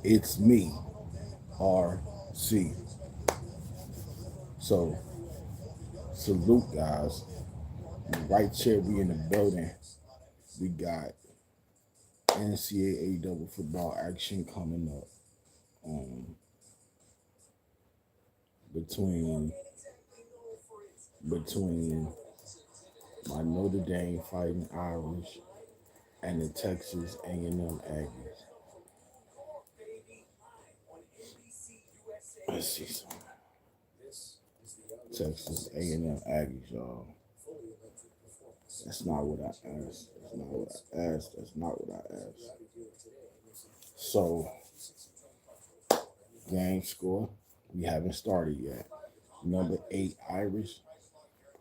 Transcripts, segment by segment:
It's me, RC. So, salute, guys. Right here, we in the building. We got NCAA double football action coming up between between my Notre Dame Fighting Irish and the Texas A&M Aggies. Let's see some Texas A&M Aggies, y'all. That's not what I asked. That's not what I asked. That's not what I asked. So, game score. We haven't started yet. Number 8 Irish.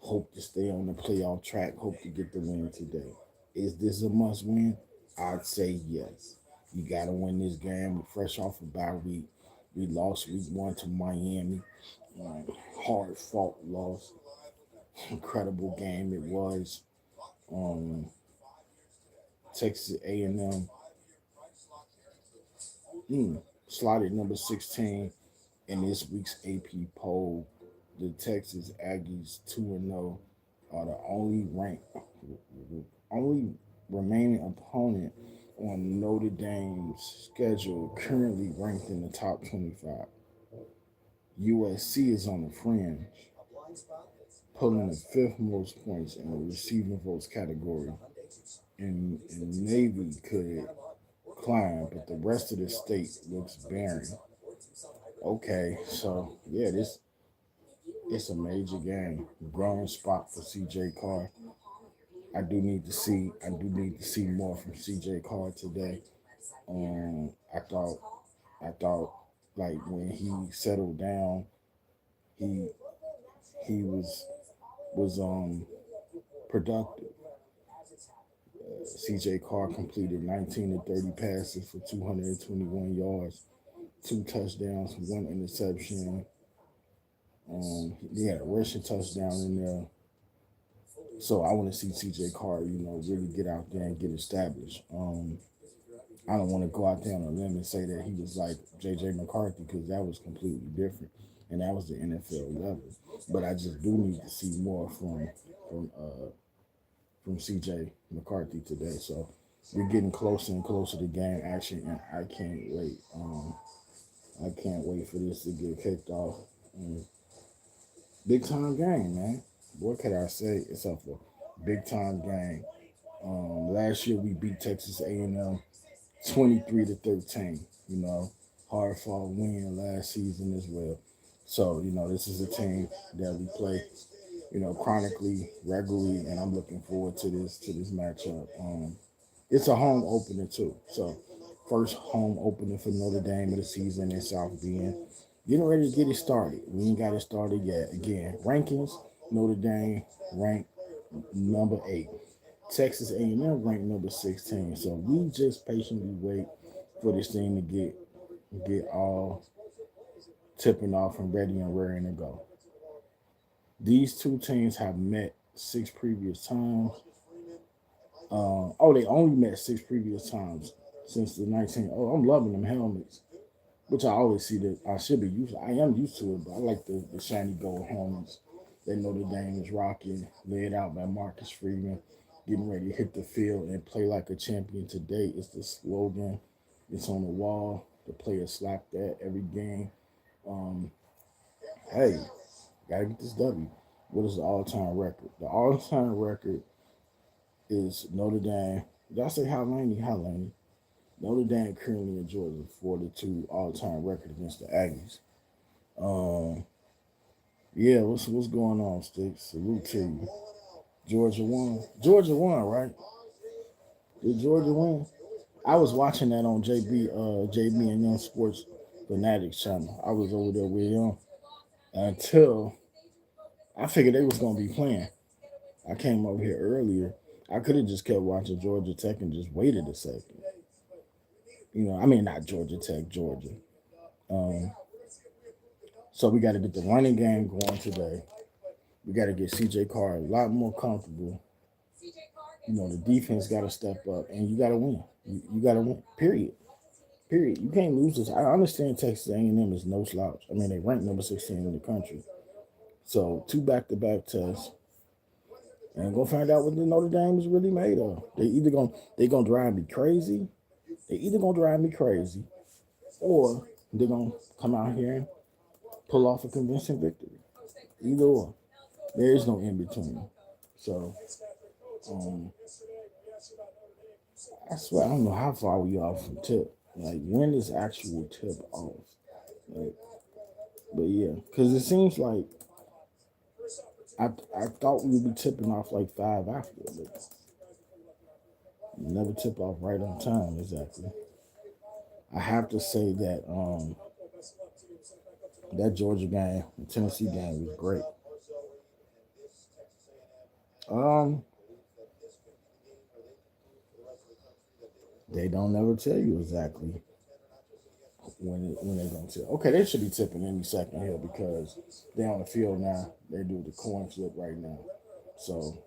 Hope to stay on the playoff track. Hope to get the win today. Is this a must win? I'd say yes. You got to win this game. We're fresh off a bye week. We lost week 1 to Miami. Hard fought loss. Incredible game it was. Um, Texas A&M slotted number 16 in this week's AP poll. The Texas Aggies 2-0 are the only remaining opponent on Notre Dame's schedule currently ranked in the top 25. USC is on the fringe, pulling the fifth most points in the receiving votes category. And Navy could climb, but the rest of the state looks barren. Okay, so yeah, this it's a major game. Growing spot for CJ Carr. I do need to see more from CJ Carr today. I thought like when he settled down, he he was productive. CJ Carr completed 19 to 30 passes for 221 yards, two touchdowns, one interception. He had a rushing touchdown in there. So I want to see CJ Carr, really get out there and get established. I don't want to go out there on a limb and say that he was like JJ McCarthy because that was completely different, and that was the NFL level. But I just do need to see more from CJ McCarthy today. So we're getting closer and closer to game action, and I can't wait. I can't wait for this to get kicked off. Big time game, man. What could I say? It's up for big time game. Last year we beat Texas A&M 23-13. Hard fought win last season as well. So this is a team that we play chronically, regularly, and I'm looking forward to this matchup. It's a home opener too. So first home opener for Notre Dame of the season in South Bend. Getting ready to get it started. We ain't got it started yet. Again, rankings: Notre Dame ranked number 8, Texas A&M ranked number 16. So we just patiently wait for this thing to get all tipping off and ready and raring to go. These two teams have met 6 previous times. They only met 6 previous times since the 19. Oh, I'm loving them helmets, which I always see that I should be used. I am used to it, but I like the shiny gold helmets that Notre Dame is rocking, laid out by Marcus Freeman, getting ready to hit the field and play like a champion today. It's the slogan. It's on the wall. The players slap that every game. Um, hey, gotta get this W. What is the all-time record? The all-time record is Notre Dame. Did I say how Laney? How Laney? Notre Dame currently enjoys a 4-2 all-time record against the Aggies. Um, yeah, what's going on, Sticks? Salute to you. Georgia won. Georgia won, right? Did Georgia win? I was watching that on JB and Young Sports Fanatics channel. I was over there with him until I figured they was gonna be playing. I came over here earlier. I could have just kept watching Georgia Tech and just waited a second. I mean not Georgia Tech, Georgia. Um, so we got to get the running game going today. We got to get CJ Carr a lot more comfortable. The defense got to step up, and you got to win. You got to win. Period. Period. You can't lose this. I understand Texas A&M is no slouch. I mean, they ranked number 16 in the country. So 2 back-to-back tests, and go find out what the Notre Dame is really made of. They gonna drive me crazy. They either gonna drive me crazy, or they're gonna come out here and pull off a convincing victory. Either or. There is no in between. So, um, I swear I don't know how far we are from tip. Like, when is actual tip off? Like, but yeah, because it seems like I thought we would be tipping off like 5 after, but never tip off right on time exactly. I have to say that that Georgia game, the Tennessee game was great. They don't ever tell you exactly when they're gonna tip. Okay, they should be tipping any second here because they're on the field now. They do the coin flip right now, so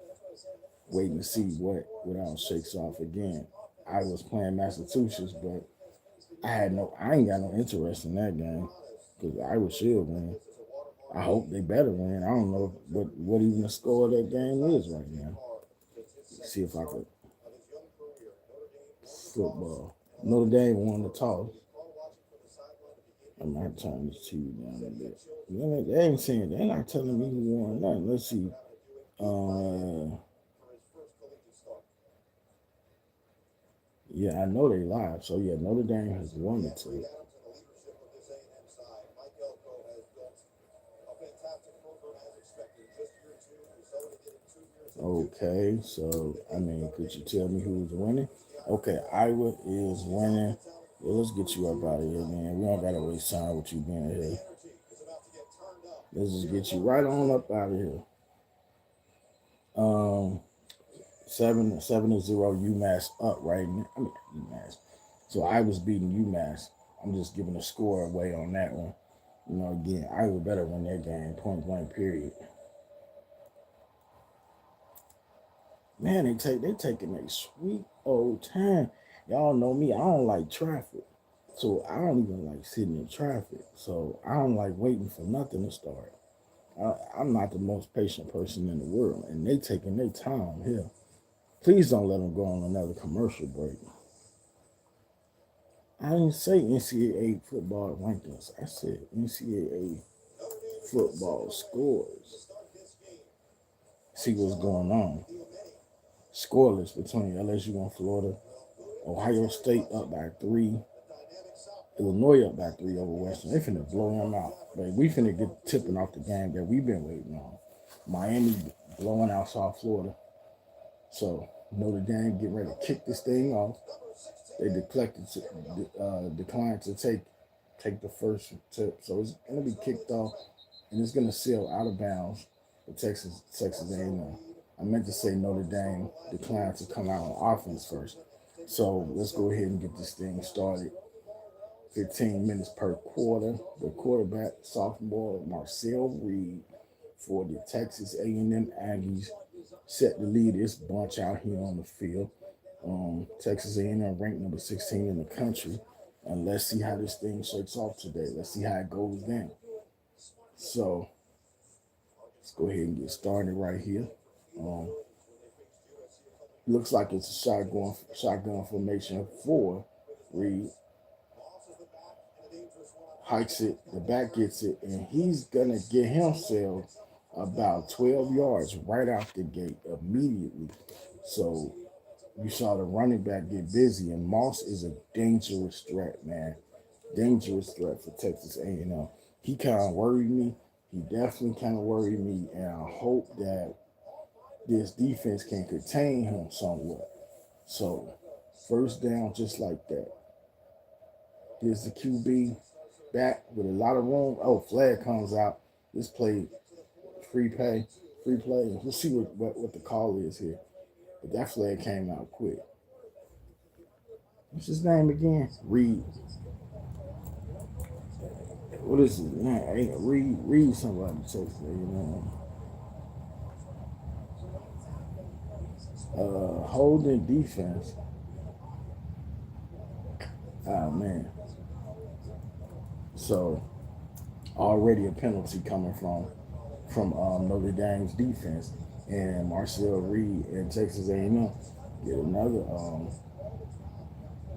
waiting to see what all shakes off again. I was playing Massachusetts, but I ain't got no interest in that game because Iowa should win. I hope they better win. I don't know what even the score of that game is right now. Let's see if I could football. Notre Dame won the toss. I might turn this TV down a bit. They ain't saying they're not telling me who won nothing. Let's see. Yeah, I know they live. So yeah, Notre Dame has won it to it. Okay, so I mean, could you tell me who's winning? Okay, Iowa is winning. Well, let's get you up out of here, man. We don't gotta waste time with you being here. Let's just get you right on up out of here. 7-0 UMass up right now. I mean UMass. So I was beating UMass. I'm just giving a score away on that one. You know, again, Iowa better win that game, point blank, period. Man, they taking a sweet old time. Y'all know me. I don't like traffic, so I don't even like sitting in traffic. So I don't like waiting for nothing to start. I'm not the most patient person in the world, and they taking their time here. Please don't let them go on another commercial break. I didn't say NCAA football rankings. I said NCAA football scores. See what's going on. Scoreless between LSU and Florida. Ohio State up by 3. Illinois up by 3 over Western. They finna blow them out. But we finna get tipping off the game that we've been waiting on. Miami blowing out South Florida. So Notre Dame get ready to kick this thing off. They declined to take the first tip. So it's gonna be kicked off and it's gonna sail out of bounds for Texas A&M. I meant to say Notre Dame declined to come out on offense first. So let's go ahead and get this thing started. 15 minutes per quarter. The quarterback, sophomore Marcel Reed for the Texas A&M Aggies, set to lead this bunch out here on the field. Texas A&M ranked number 16 in the country. And let's see how this thing shakes off today. Let's see how it goes down. So let's go ahead and get started right here. Looks like it's a shotgun formation for Reed. Hikes it, the back gets it, and he's gonna get himself about 12 yards right out the gate immediately. So you saw the running back get busy, and Moss is a dangerous threat, man. Dangerous threat for Texas A&M. He kind of worried me. He definitely kind of worried me, and I hope that this defense can contain him somewhat. So first down, just like that. Here's the QB back with a lot of room. Oh, flag comes out. This play, free play. We'll see what the call is here. But that flag came out quick. What's his name again? Reed. What is his name? Reed somebody takes it, you know. Holding defense. Oh man. So already a penalty coming from Notre Dame's defense, and Marcel Reed and Texas A&M get another.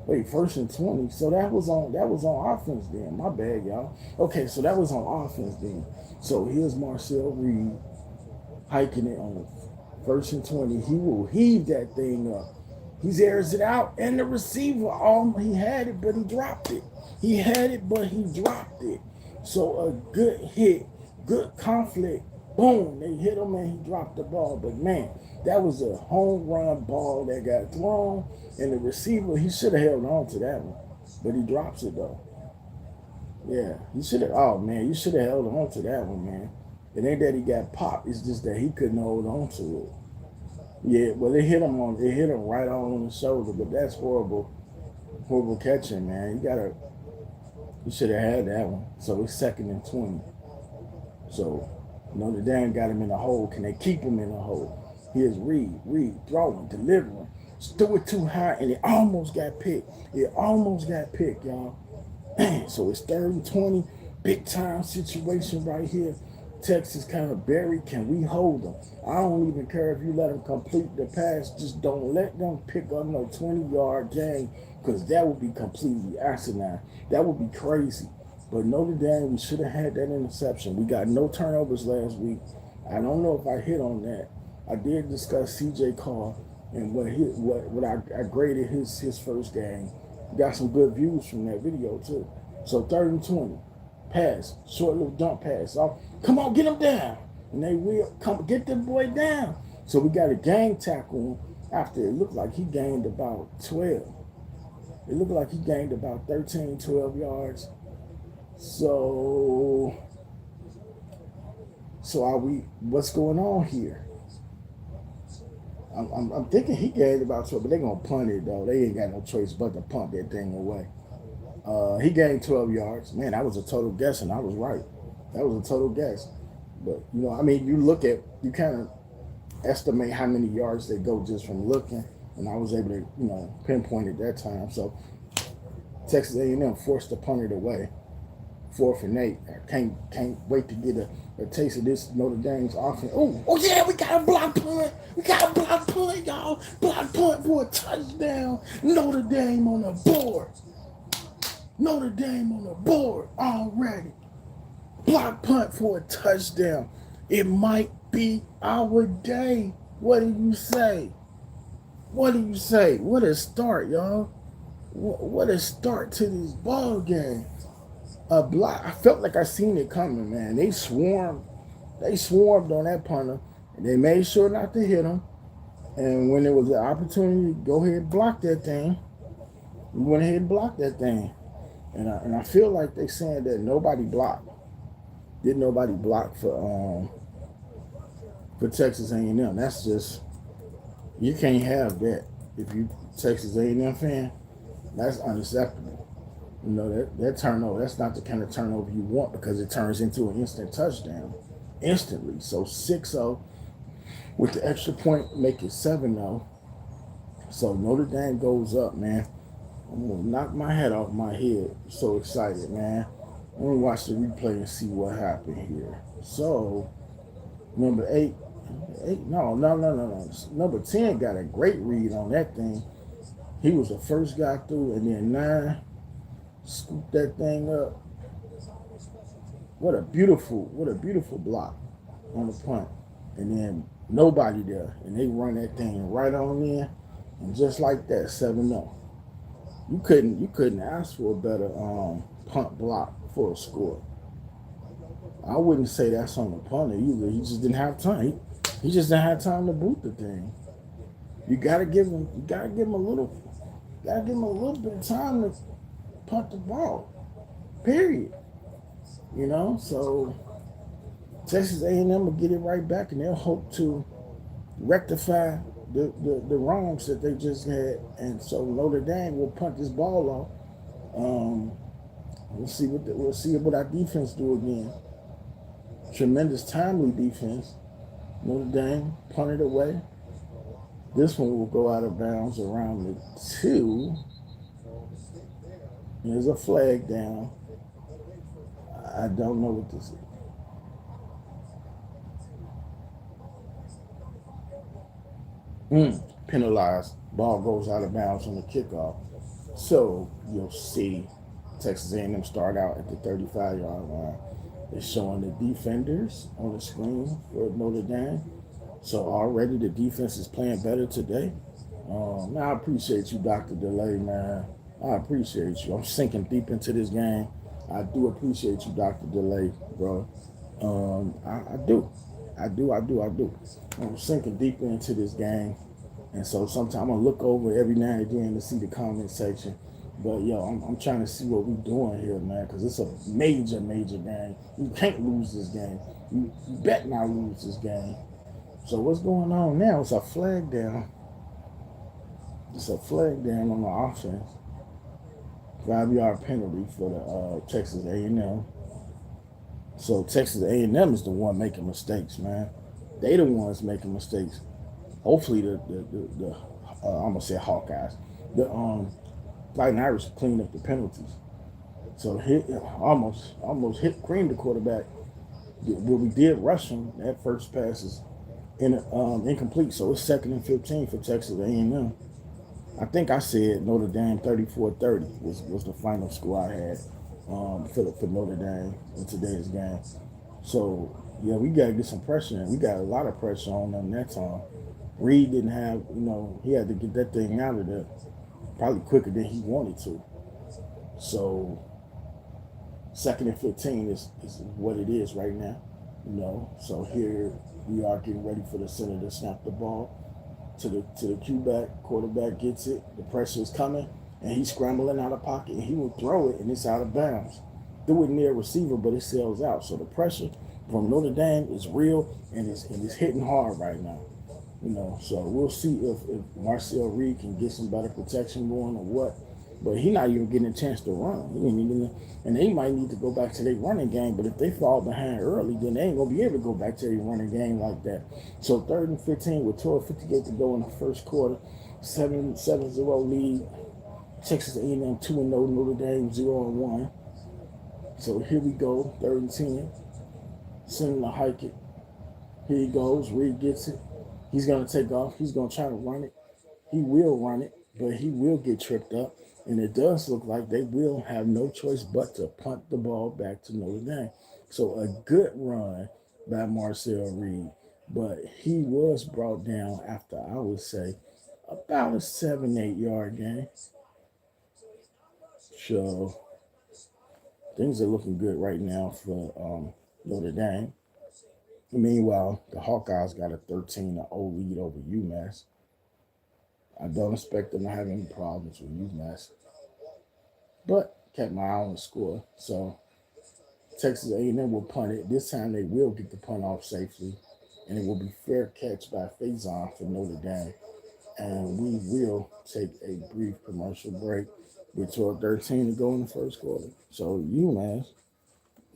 Wait, 1st and 20. So that was on offense then. My bad, y'all. Okay, so that was on offense then. So here's Marcel Reed hiking it on 1st and 20. He will heave that thing up. He airs it out, and the receiver, he had it, but he dropped it. He had it, but he dropped it. So a good hit, good conflict. Boom, they hit him, and he dropped the ball. But man, that was a home run ball that got thrown, and the receiver, he should have held on to that one, but he drops it though. Yeah, he should have. Oh man, you should have held on to that one, man. It ain't that he got popped. It's just that he couldn't hold on to it. Yeah, well, it hit him right on the shoulder, but that's horrible, horrible catching, man. You should have had that one. So it's 2nd and 20. So Notre Dame got him in the hole. Can they keep him in the hole? Here's Reed throwing, delivering, threw it too high, and it almost got picked. It almost got picked, y'all. So it's 3rd and 20, big time situation right here. Texas kind of buried. Can we hold them? I don't even care if you let them complete the pass. Just don't let them pick up no 20-yard game, because that would be completely asinine. That would be crazy. But Notre Dame, we should have had that interception. We got no turnovers last week. I don't know if I hit on that. I did discuss C.J. Carr and what I graded his first game. Got some good views from that video too. So 3rd and 20. Pass, short little dump pass. Oh, come on, get him down. And they will come get the boy down. So we got a gang tackle after it looked like he gained about 12. It looked like he gained about 13, 12 yards. So are we, what's going on here? I'm thinking he gained about 12, but they're going to punt it though. They ain't got no choice but to punt that thing away. He gained 12 yards. Man, that was a total guess, and I was right. That was a total guess. But, you kind of estimate how many yards they go just from looking, and I was able to, pinpoint it that time. So Texas A&M forced to punt it away. 4th and 8. I can't wait to get a taste of this Notre Dame's offense. Oh yeah, we got a block punt. We got a block punt, y'all. Block punt for a touchdown. Notre Dame on the board. Notre Dame on the board already. Block punt for a touchdown. It might be our day. What do you say? What do you say? What a start, y'all. What a start to this ball game. A block. I felt like I seen it coming, man. They swarmed on that punter, and they made sure not to hit him. And when there was an opportunity to go ahead and block that thing, we went ahead and blocked that thing. And I feel like they saying that nobody blocked. Did nobody block for Texas A&M? That's just, you can't have that. If you Texas A&M fan, that's unacceptable. That turnover, that's not the kind of turnover you want, because it turns into an instant touchdown instantly. So 6-0 with the extra point, make it 7-0. So Notre Dame goes up, man. I'm gonna knock my head off my head. So excited, man. Let me watch the replay and see what happened here. So number 8, no. Number 10 got a great read on that thing. He was the first guy through, and then 9 scooped that thing up. What a beautiful block on the punt. And then nobody there, and they run that thing right on in, and just like that, 7-0. You couldn't ask for a better punt block for a score. I wouldn't say that's on the punter either. He just didn't have time. He just didn't have time to boot the thing. You gotta give him a little bit of time to punt the ball. Period. So Texas A&M will get it right back, and they'll hope to rectify the wrongs that they just had. And so Notre Dame will punt this ball off. We'll see what our defense do again. Tremendous timely defense. Notre Dame punted away. This one will go out of bounds around the 2. There's a flag down. I don't know what this is. Penalized. Ball goes out of bounds on the kickoff. So you'll see Texas A&M start out at the 35-yard line. It's showing the defenders on the screen for Notre Dame. So already the defense is playing better today. I appreciate you, Dr. Delay, man. I appreciate you. I'm sinking deep into this game. I do appreciate you, Dr. Delay, bro. I do. I do. I'm sinking deeper into this game. And so sometimes I'm going to look over every now and again to see the comment section. But, yo, I'm trying to see what we're doing here, man, because it's a major, major game. You can't lose this game. You bet not lose this game. So what's going on now? It's a flag down. It's a flag down on the offense. 5-yard penalty for the Texas A&M. So Texas A&M is the one making mistakes, man. They the ones making mistakes. Hopefully the I'm gonna say Hawkeyes. The Fighting Irish cleaned up the penalties. So hit almost hit creamed the quarterback. But we did rush him. That first pass is incomplete. So it's 2nd and 15 for Texas A&M. I think I said Notre Dame 34-30 was the final score I had for Notre Dame in today's game. So yeah, we got to get some pressure in. We got a lot of pressure on them that time. Reed didn't have, he had to get that thing out of there probably quicker than he wanted to. So 2nd and 15 is what it is right now. So here we are getting ready for the center to snap the ball to the Q-back. Quarterback gets it. The pressure is coming, and he's scrambling out of pocket, and he will throw it, and it's out of bounds. Threw it near receiver, but it sails out. So the pressure from Notre Dame is real, and it's hitting hard right now. So we'll see if Marcel Reed can get some better protection going or what. But he's not even getting a chance to run. And they might need to go back to their running game. But if they fall behind early, then they ain't going to be able to go back to their running game like that. So 3rd and 15 with 12:58 to go in the first quarter. 7-0 lead. Texas A&M 2-0, Notre Dame 0-1. So here we go, 3rd and 10. Send him to hike it. Here he goes. Reed gets it. He's going to take off. He's going to try to run it. He will run it, but he will get tripped up. And it does look like they will have no choice but to punt the ball back to Notre Dame. So a good run by Marcel Reed. But he was brought down after, I would say, about a 7-8 yard gain. So things are looking good right now for Notre Dame. Meanwhile, the Hawkeyes got a 13-0 lead over UMass. I don't expect them to have any problems with UMass, but kept my eye on the score. So Texas A&M will punt it. This time they will get the punt off safely, and it will be fair catch by Faison for Notre Dame. And we will take a brief commercial break with 12:13 to go in the first quarter. So UMass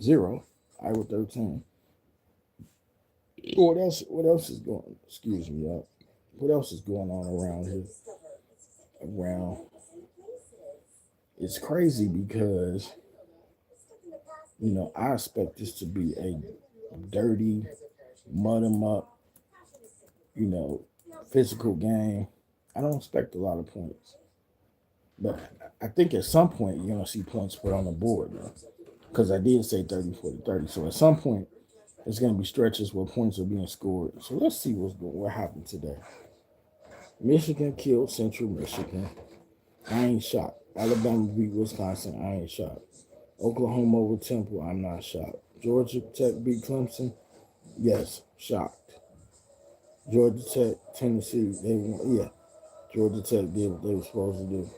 0, Iowa 13. What else is going? Excuse me, y'all. What else is going on around here? It's crazy because I expect this to be a dirty, mud 'em up, physical game. I don't expect a lot of points, but I think at some point you're gonna see points put on the board, because I did say 34-30. So at some point it's gonna be stretches where points are being scored. So let's see what happened today. Michigan killed Central Michigan. I ain't shocked. Alabama beat Wisconsin. I ain't shocked. Oklahoma over Temple. I'm not shocked. Georgia Tech beat Clemson. Yes, shocked. Georgia Tech, Tennessee. They won. Yeah, Georgia Tech did what they were supposed to do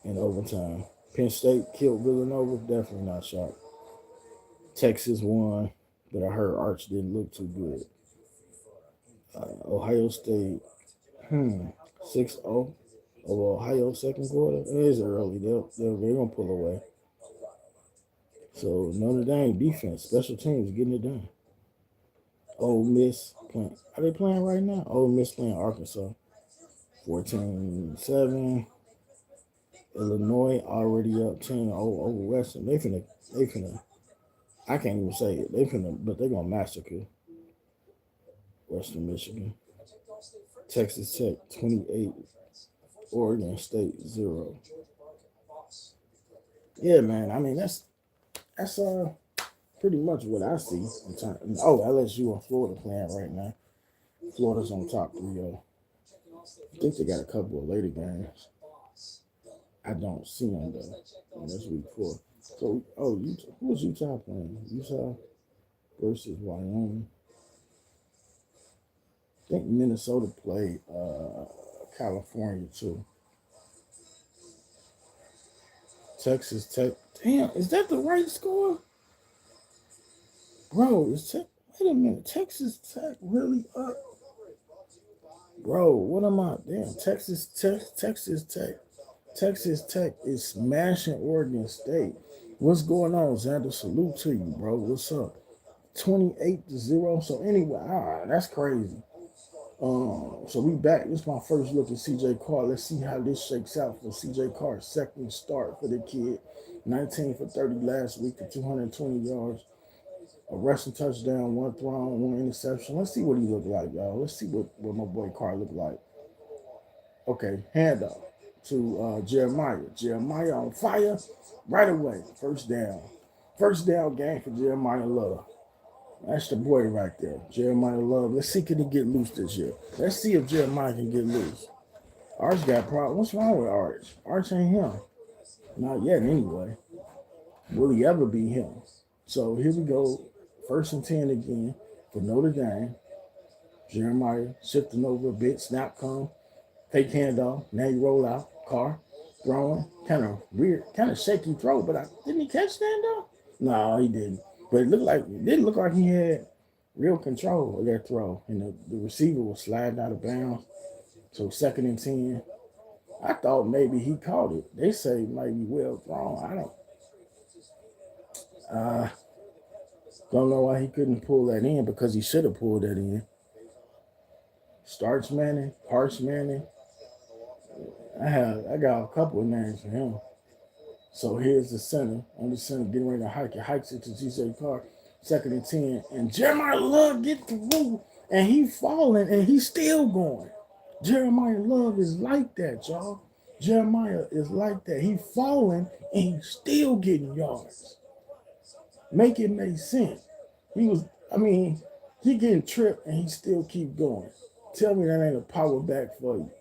in overtime. Penn State killed Villanova. Definitely not shocked. Texas won, but I heard Arch didn't look too good. Ohio State 6-0 over Ohio second quarter. It is early. They're gonna pull away. So Notre Dame defense, special teams getting it done. Ole Miss playing. Are they playing right now? Ole Miss playing Arkansas. 14-7. Illinois already up 10 over Western. They finna. I can't even say it. They finna, but they gonna massacre Western Michigan. Texas Tech 28, Oregon State 0. Yeah, man. I mean that's pretty much what I see. Oh, LSU and Florida playing right now. Florida's on top 3-0. I think they got a couple of later games. I don't see them though. And that's week 4. So, Utah, who was Utah playing? Utah versus Wyoming. I think Minnesota played California too. Texas Tech. Damn, is that the right score? Bro, is Tech. Wait a minute. Texas Tech really up? Bro, what am I? Damn, Texas Tech is smashing Oregon State. What's going on, Xander? Salute to you, bro. What's up? 28-0. So anyway, that's crazy. So we back. This is my first look at CJ Carr. Let's see how this shakes out for CJ Carr's second start for the kid. 19 for 30 last week for 220 yards. A rushing touchdown, 1 thrown, 1 interception. Let's see what he look like, y'all. Let's see what my boy Carr look like. Okay, handoff to Jeremiah. Jeremiah on fire right away. First down. First down game for Jeremiah Love. That's the boy right there, Jeremiah Love. Let's see, can he get loose this year? Let's see if Jeremiah can get loose. Arch got problems. What's wrong with Arch? Arch ain't him. Not yet, anyway. Will he ever be him? So here we go. 1st and 10 again for Notre Dame. Jeremiah shifting over a bit. Snap come. Fake handoff. Now you roll out. Carr throwing. Kind of weird, kind of shaky throw, but didn't he catch that though? No, he didn't. But it didn't look like he had real control of that throw. And the receiver was sliding out of bounds. So 2nd and 10. I thought maybe he caught it. They say it might be well thrown. Don't know why he couldn't pull that in, because he should have pulled that in. Starch Manning, Parch Manning. I got a couple of names for him. So here's the center. On the center, getting ready to hike it. Hikes it to CJ Carr. 2nd and 10. And Jeremiah Love get through. And he falling and he's still going. Jeremiah Love is like that, y'all. Jeremiah is like that. He falling and he's still getting yards. Make it make sense. He getting tripped and he still keep going. Tell me that ain't a power back for you.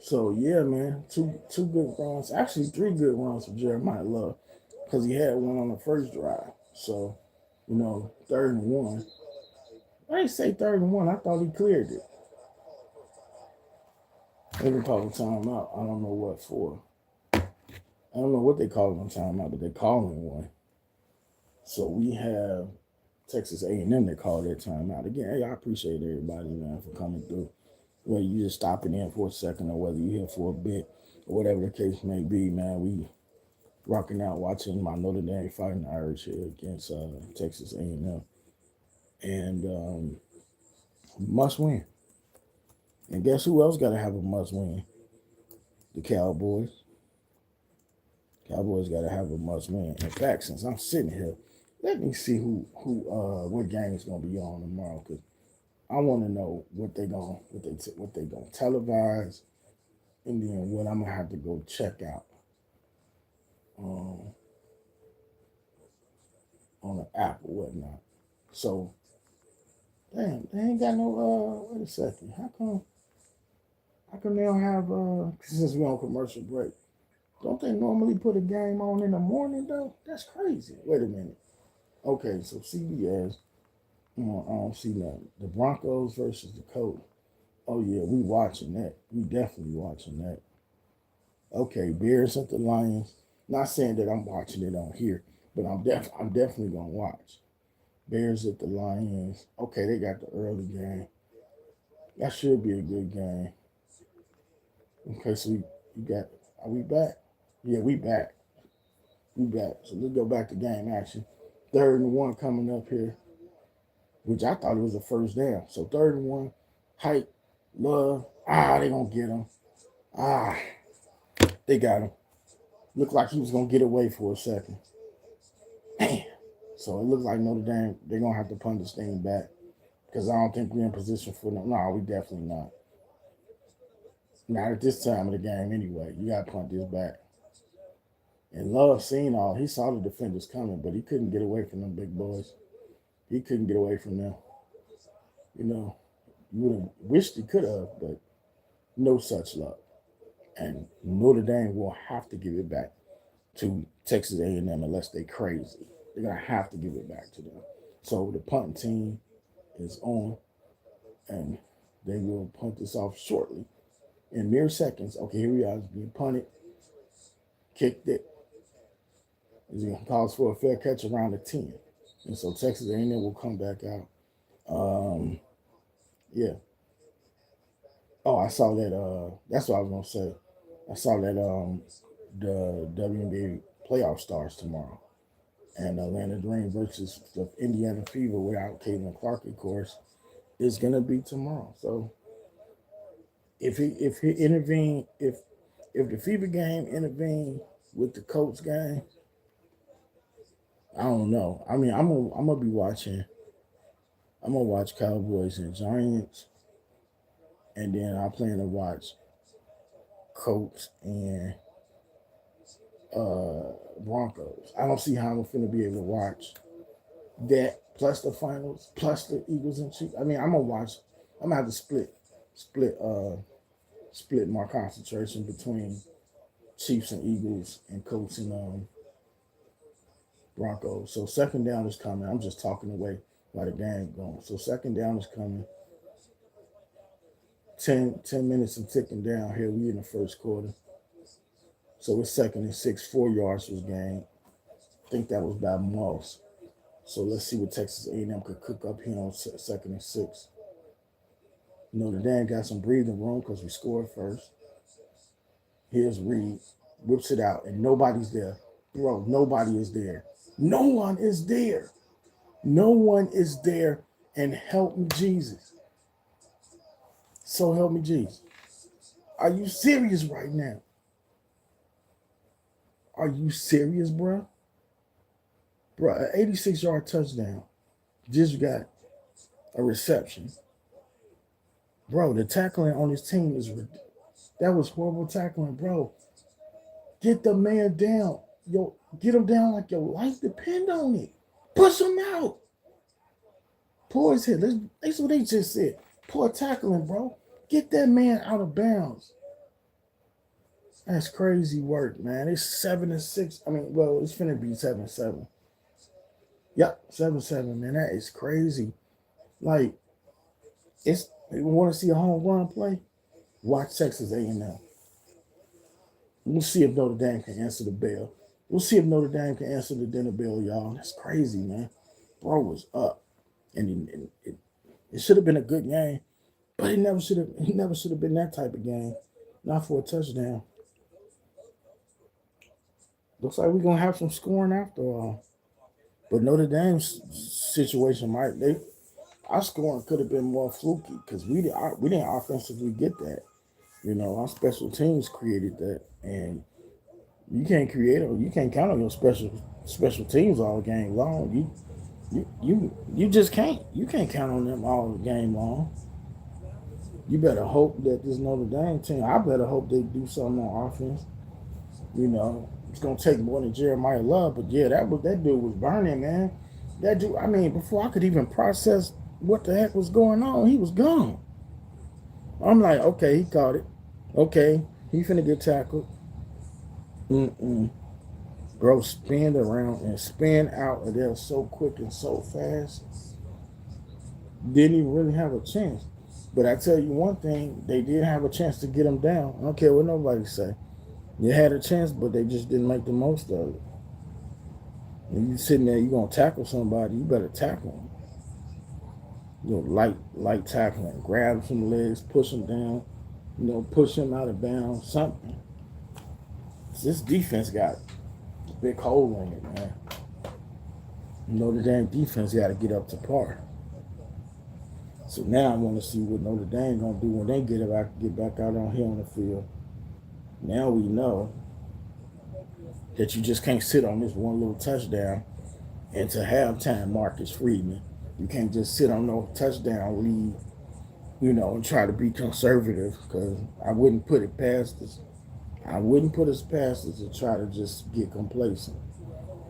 So yeah, man, two good runs. Actually, 3 good runs for Jeremiah Love, because he had one on the first drive. So, 3rd and 1. I didn't say 3rd and 1. I thought he cleared it. They can call a timeout. I don't know what for. I don't know what they call it on timeout, but they calling one. So we have Texas A&M that called that timeout. Again, hey, I appreciate everybody, man, for coming through. Whether you just stopping in for a second or whether you're here for a bit or whatever the case may be, man, we rocking out watching my Notre Dame Fighting Irish here against Texas A&M. And must win. And guess who else got to have a must win? The Cowboys. Cowboys got to have a must win. In fact, since I'm sitting here, let me see what game is going to be on tomorrow, because I want to know what they gonna televise, and then what I'm gonna have to go check out on the app or whatnot. So, damn, they ain't got no. Wait a second. How come they don't have since we're on commercial break? Don't they normally put a game on in the morning though? That's crazy. Wait a minute. Okay, so CBS. I don't see nothing. The Broncos versus the Colts. Oh yeah, we watching that. We definitely watching that. Okay, Bears at the Lions. Not saying that I'm watching it on here, but I'm definitely gonna watch. Bears at the Lions. Okay, they got the early game. That should be a good game. Okay, so you got. Are we back? Yeah, we back. We back. So let's go back to game action. 3rd and 1 coming up here, which I thought it was a first down. So 3rd and 1, Hike, Love. They gonna get him. They got him. Looked like he was going to get away for a second. Damn. So it looks like Notre Dame, they're going to have to punt this thing back. Because I don't think we're in position for no. No, we definitely not. Not at this time of the game anyway. You got to punt this back. And Love seen all. He saw the defenders coming, but he couldn't get away from them big boys. He couldn't get away from them. You know, you would have wished he could have, but no such luck. And Notre Dame will have to give it back to Texas A&M unless they're crazy. They're going to have to give it back to them. So the punting team is on, and they will punt this off shortly. In mere seconds. Okay, here we are. It's being punted. Kicked it. It's going to cause for a fair catch around the 10. And so Texas A&M will come back out. Yeah. Oh, I saw that. That's what I was going to say. I saw that the WNBA playoff starts tomorrow. And Atlanta Dream versus the Indiana Fever without Caitlin Clark, of course, is going to be tomorrow. So if the Fever game intervened with the Colts game, I don't know. I mean, I'm gonna be watching. I'm gonna watch Cowboys and Giants, and then I plan to watch Colts and Broncos. I don't see how I'm gonna be able to watch that plus the finals plus the Eagles and Chiefs. I mean, I'm gonna have to split my concentration between Chiefs and Eagles and Colts and Broncos. So second down is coming. I'm just talking away while the game going. So second down is coming. 10 minutes and ticking down here. We in the first quarter. So it's 2nd and 6. 4 yards was gained. I think that was by Moss. So let's see what Texas A&M could cook up here on 2nd and 6. Notre Dame got some breathing room because we scored first. Here's Reed. Whips it out, and nobody's there. Bro, nobody is there. No one is there. No one is there, and help me, Jesus. So help me, Jesus. Are you serious right now? Are you serious, bro? Bro, an 86-yard touchdown. Just got a reception. Bro, the tackling on this team that was horrible tackling, bro. Get the man down. Yo, get him down like your life depend on it. Push him out. Poor his head. That's what they just said. Poor tackling, bro. Get that man out of bounds. That's crazy work, man. It's 7 and 6. I mean, well, it's finna be 7-7. Yep, 7-7, man. That is crazy. Like, you want to see a home run play? Watch Texas A&M. We'll see if Notre Dame can answer the bell. We'll see if Notre Dame can answer the dinner bell, y'all. That's crazy, man. Bro was up, and it should have been a good game, but it never should have been that type of game. Not for a touchdown. Looks like we're gonna have some scoring after all. But Notre Dame's situation our scoring could have been more fluky because we didn't offensively get that. You know, our special teams created that, and you can't count on your special teams all game long. You just can't. You can't count on them all game long. You better hope that this Notre Dame team. I better hope they do something on offense. You know, it's gonna take more than Jeremiah Love, but yeah, that dude was burning, man. That dude. I mean, before I could even process what the heck was going on, he was gone. I'm like, okay, he caught it. Okay, he finna get tackled. Bro, spin around and spin out of there so quick and so fast. Didn't even really have a chance. But I tell you one thing, they did have a chance to get him down. I don't care what nobody say. They had a chance, but they just didn't make the most of it. When you sitting there, you gonna tackle somebody, you better tackle them. You know, light tackling, grab some legs, push them down, you know, push him out of bounds, something. This defense got a big hole in it, man. Notre Dame defense got to get up to par. So now I want to see what Notre Dame gonna do when they get back out on here on the field. Now we know that you just can't sit on this one little touchdown. And to halftime, Marcus Freeman, you can't just sit on no touchdown lead, and try to be conservative. Because I wouldn't put it past us. I wouldn't put us past us to try to just get complacent.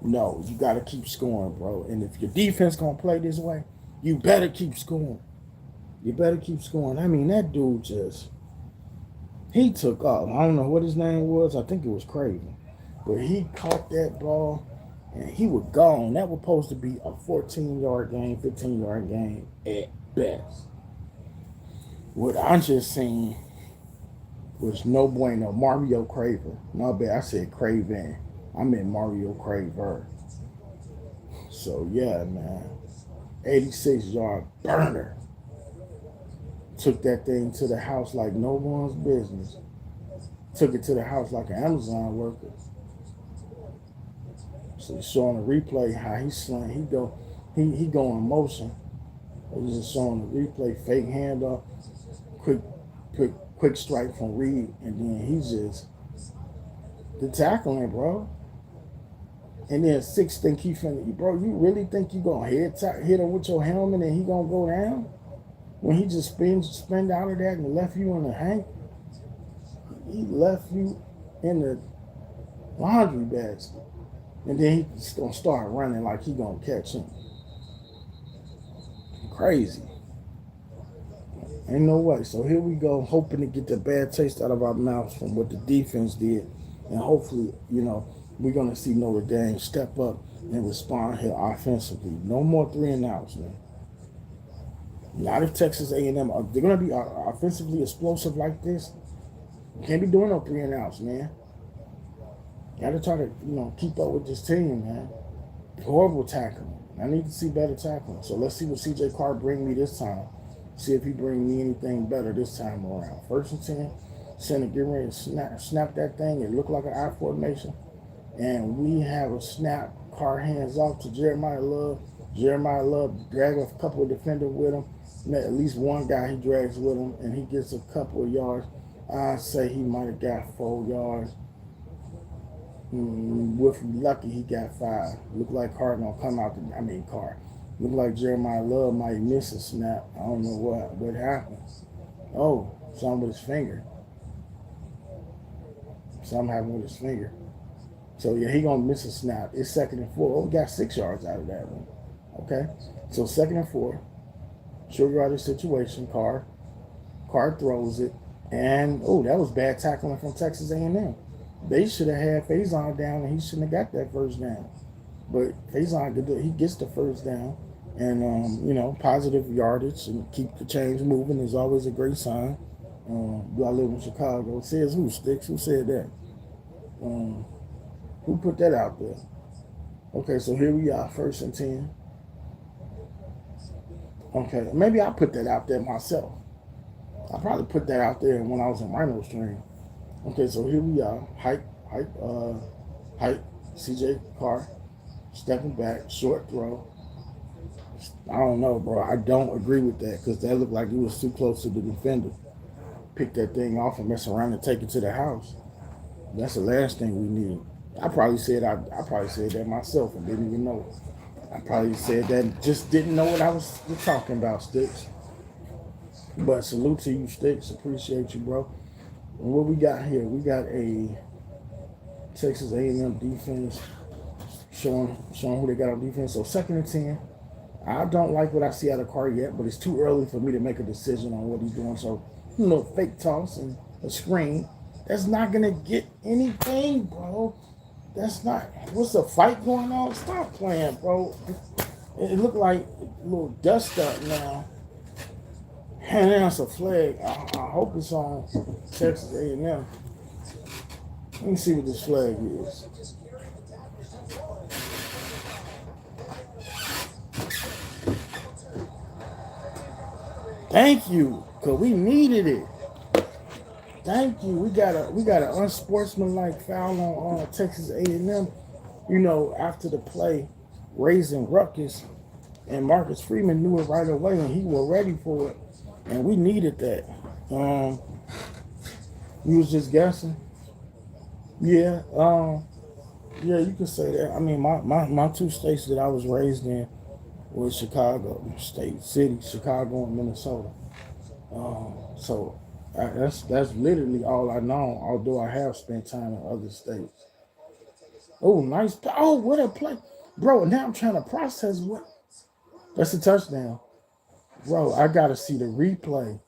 No, you got to keep scoring, bro. And if your defense gonna play this way, you better keep scoring. You better keep scoring. I mean, that dude he took off. I don't know what his name was. I think it was Craven. But he caught that ball and he was gone. That was supposed to be a 14-yard game, 15-yard game at best. What I just seen was no bueno. Mario Craver. My bad. I said Craven. I meant Mario Craver. So, yeah, man. 86-yard burner. Took that thing to the house like no one's business. Took it to the house like an Amazon worker. So he's showing the replay how he slang. He go in motion. He's just showing the replay, fake handoff, quick strike from Reed, and then he's just the tackling, bro. And then Six think he finna, bro. You really think you gonna hit him with your helmet and he gonna go down? When he just spin out of that and left you in the hank, he left you in the laundry basket. And then he's going to start running like he going to catch him. Crazy. Ain't no way. So here we go, hoping to get the bad taste out of our mouths from what the defense did. And hopefully, we're going to see Notre Dame step up and respond here offensively. No more 3 and outs, man. Not if Texas A&M, they're going to be offensively explosive like this. You can't be doing no 3 and outs, man. Got to try to, keep up with this team, man. Horrible tackling. I need to see better tackling. So let's see what C.J. Carr bring me this time. See if he bring me anything better this time around. 1st and 10. Center getting ready to snap that thing. It looked like an I formation. And we have a snap. Carr hands off to Jeremiah Love. Jeremiah Love drag a couple of defenders with him. At least one guy he drags with him, and he gets a couple of yards. I say he might have got 4 yards. If lucky, he got 5. Look like Carr gonna come out. Carr. Look like Jeremiah Love might miss a snap. I don't know what happened. Oh, something with his finger. Something happened with his finger. So yeah, he gonna miss a snap. It's 2nd and 4. Oh, we got 6 yards out of that one. Okay, so 2nd and 4. Sugar out of situation. Carr throws it, and that was bad tackling from Texas A&M. They should have had Faison down, and he shouldn't have got that 1st down. But Faison, he gets the 1st down, and positive yardage and keep the chains moving is always a great sign. I live in Chicago. Says who, Sticks? Who said that? Who put that out there? Okay, so here we are, 1st and 10. Okay, maybe I put that out there myself. I probably put that out there when I was in Rhino Stream. Okay, so here we are. Hype, C.J. Carr, stepping back, short throw. I don't know, bro. I don't agree with that because that looked like he was too close to the defender. Pick that thing off and mess around and take it to the house. That's the last thing we need. I probably said that myself and didn't even know. I probably said that, just didn't know what I was talking about, Sticks. But salute to you, Sticks. Appreciate you, bro. And what we got here? We got a Texas A&M defense showing who they got on defense. So 2nd and 10. I don't like what I see out of Carr yet, but it's too early for me to make a decision on what he's doing. So, fake toss and a screen. That's not going to get anything, bro. That's not. What's the fight going on? Stop playing, bro. It looked like a little dust up now. And that's a flag. I hope it's on Texas A&M. Let me see what this flag is. Thank you, cause we needed it. Thank you. We got an unsportsmanlike foul on Texas A&M. After the play, raising ruckus, and Marcus Freeman knew it right away, and he was ready for it, and we needed that. We was just guessing. Yeah, yeah, you can say that. I mean, my two states that I was raised in was Chicago, state, city, Chicago and Minnesota. So that's literally all I know. Although I have spent time in other states. Oh, nice! Oh, what a play, bro! Now I'm trying to process what. That's a touchdown, bro. I gotta see the replay.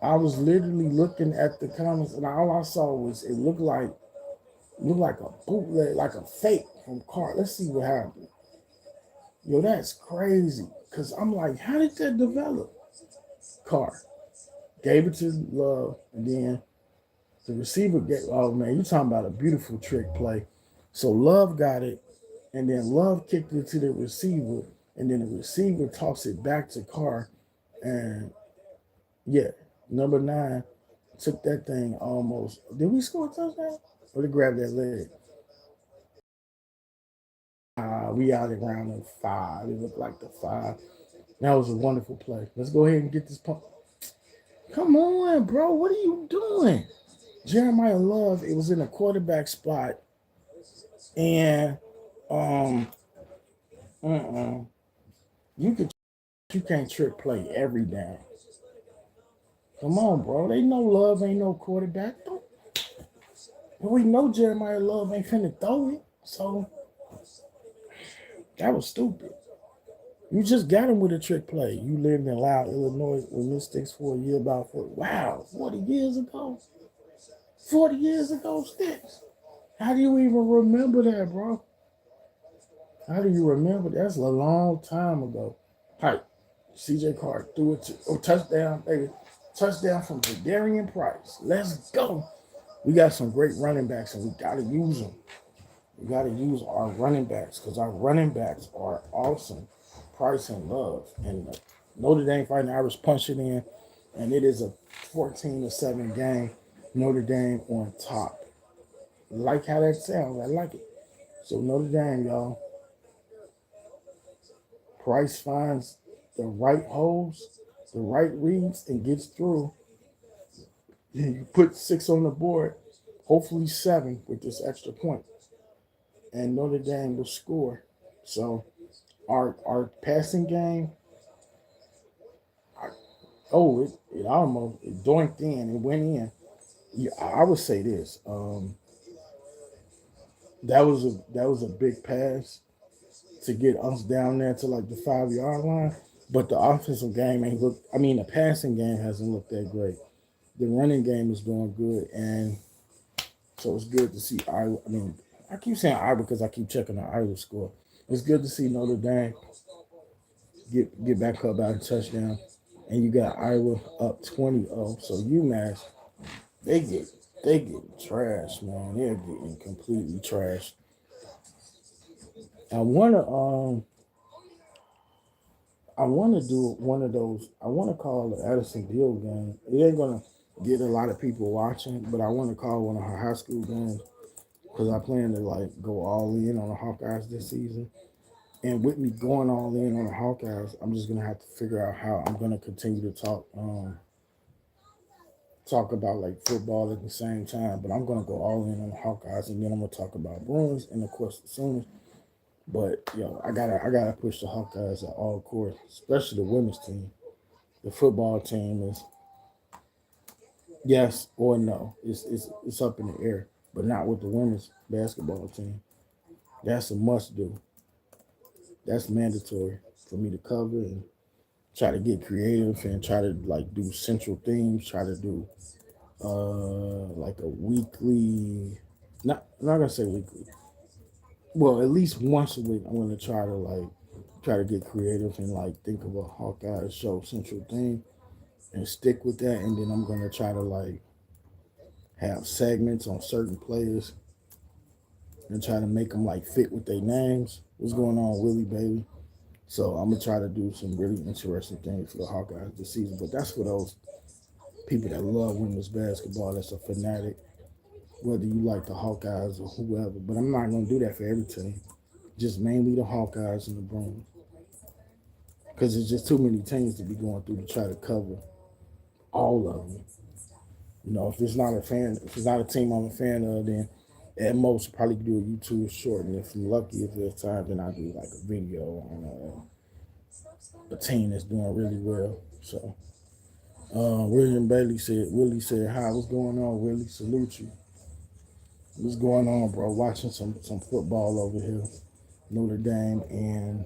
I was literally looking at the comments, and all I saw was it looked like a bootleg, like a fake from Car. Let's see what happened. Yo, that's crazy. Cause I'm like, how did that develop? Carr gave it to Love, and then the receiver gave. Oh man, you talking about a beautiful trick play. So Love got it, and then Love kicked it to the receiver, and then the receiver tossed it back to Carr, and yeah, number 9 took that thing almost. Did we score a touchdown? Or they grabbed that leg? We out around the 5. It looked like the 5. That was a wonderful play. Let's go ahead and get this pump. Come on, bro. What are you doing? Jeremiah Love, it was in a quarterback spot. And um uh-uh. you could you can't trick play every down. Come on, bro. They know Love ain't no quarterback. We know Jeremiah Love ain't finna throw it. So that was stupid. You just got him with a trick play. You lived in Loud, Illinois with Mystics for a year about wow, 40 years ago. 40 years ago, Sticks. How do you even remember that, bro? How do you remember? That's a long time ago. Hi, CJ Carr threw it to touchdown, baby. Touchdown from Darian Price. Let's go. We got some great running backs and we gotta use them. We gotta use our running backs because our running backs are awesome. Price and Love. And Notre Dame fighting Irish punch it in. And it is a 14-7 game. Notre Dame on top. Like how that sounds. I like it. So Notre Dame, y'all. Price finds the right holes, the right reads, and gets through. You put 6 on the board, hopefully 7 with this extra point, and Notre Dame will score. So our passing game, I, it almost it doinked in, it went in. Yeah, I would say this. That was a big pass to get us down there to like the 5-yard line. But the offensive game ain't look. I mean, the passing game hasn't looked that great. The running game is doing good, and so it's good to see Iowa. I mean, I keep saying Iowa because I keep checking the Iowa score. It's good to see Notre Dame get back up by a touchdown, and you got Iowa up 20-0. So UMass, they get they get trashed, man. They're getting completely trashed. I wanna I want to do one of those. I want to call the Addison Deal game. It ain't gonna get a lot of people watching, but I want to call one of her high school games because I plan to like go all in on the Hawkeyes this season. And with me going all in on the Hawkeyes, I'm just gonna have to figure out how I'm gonna continue to talk about like football at the same time. But I'm gonna go all in on the Hawkeyes, and then I'm gonna talk about Bruins and of course the Sooners. But yo, I gotta push the Hawkeyes at all courts, especially the women's team. The football team is yes or no. It's up in the air, but not with the women's basketball team. That's a must do. That's mandatory for me to cover and try to get creative and try to like do central themes. Try to do like a weekly. I'm not gonna say weekly. Well, at least once a week, I'm gonna try to get creative and like think of a Hawkeye show central theme and stick with that. And then I'm gonna try to like have segments on certain players and try to make them like fit with their names. What's going on, Willie Bailey? So I'm gonna try to do some really interesting things for the Hawkeyes this season. But that's for those people that love women's basketball. That's a fanatic, whether you like the Hawkeyes or whoever. But I'm not gonna do that for every team. Just mainly the Hawkeyes and the Bruins, because it's just too many teams to be going through to try to cover all of them. You know, if it's not a team I'm a fan of, then At most, probably do a YouTube short, and if I'm lucky, if there's time, then I'll do like a video on a team that's doing really well. So, Willie said, hi, what's going on, Willie? Salute you. What's going on, bro? Watching some football over here. Notre Dame and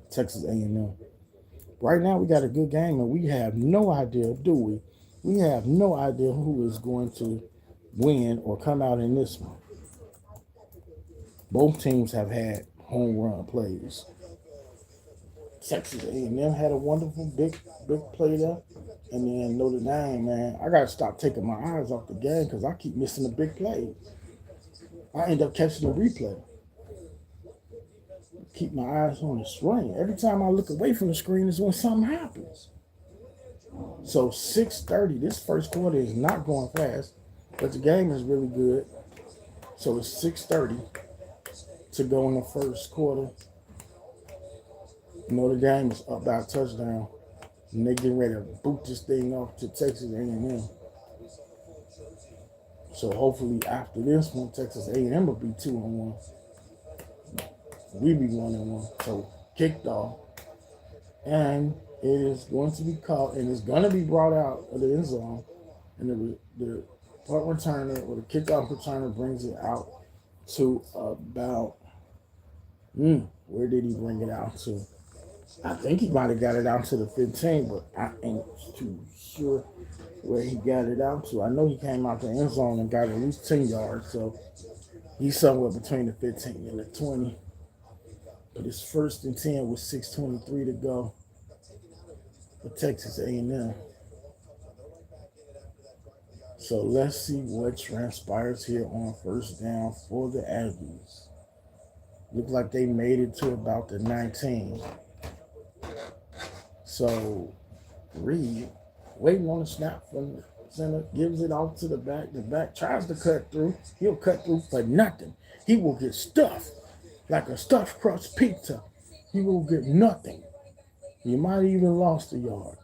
Texas A&M. Right now, we got a good game, and we have no idea, do we? We have no idea who is going to win or come out in this one. Both teams have had home run plays. Texas A&M had a wonderful big play there, and then Notre Dame, man, I gotta stop taking my eyes off the game because I keep missing the big play. I end up catching the replay. Keep my eyes on the screen. Every time I look away from the screen is when something happens. So 6:30. This first quarter is not going fast, but the game is really good. So it's 6:30 to go in the first quarter. Notre Dame is up by a touchdown, and they getting ready to boot this thing off to Texas A&M. So hopefully after this one, Texas A&M will be 2-1. We be 1-1. So kicked off, and it is going to be caught, and it's going to be brought out of the end zone, and the punt returner or the kickoff returner brings it out to about where did he bring it out to? I think he might have got it out to the 15, but I ain't too sure where he got it out to. I know he came out the end zone and got at least 10 yards, so he's somewhere between the 15 and the 20. But it's 1st and 10 with 6:23 to go for Texas A&M. So let's see what transpires here on first down for the Aggies. Looks like they made it to about the 19. So Reed, waiting on the snap from the center, gives it off to the back. The back tries to cut through. He'll cut through for nothing. He will get stuffed like a stuffed crust pizza. He will get nothing. You might even lost a yard.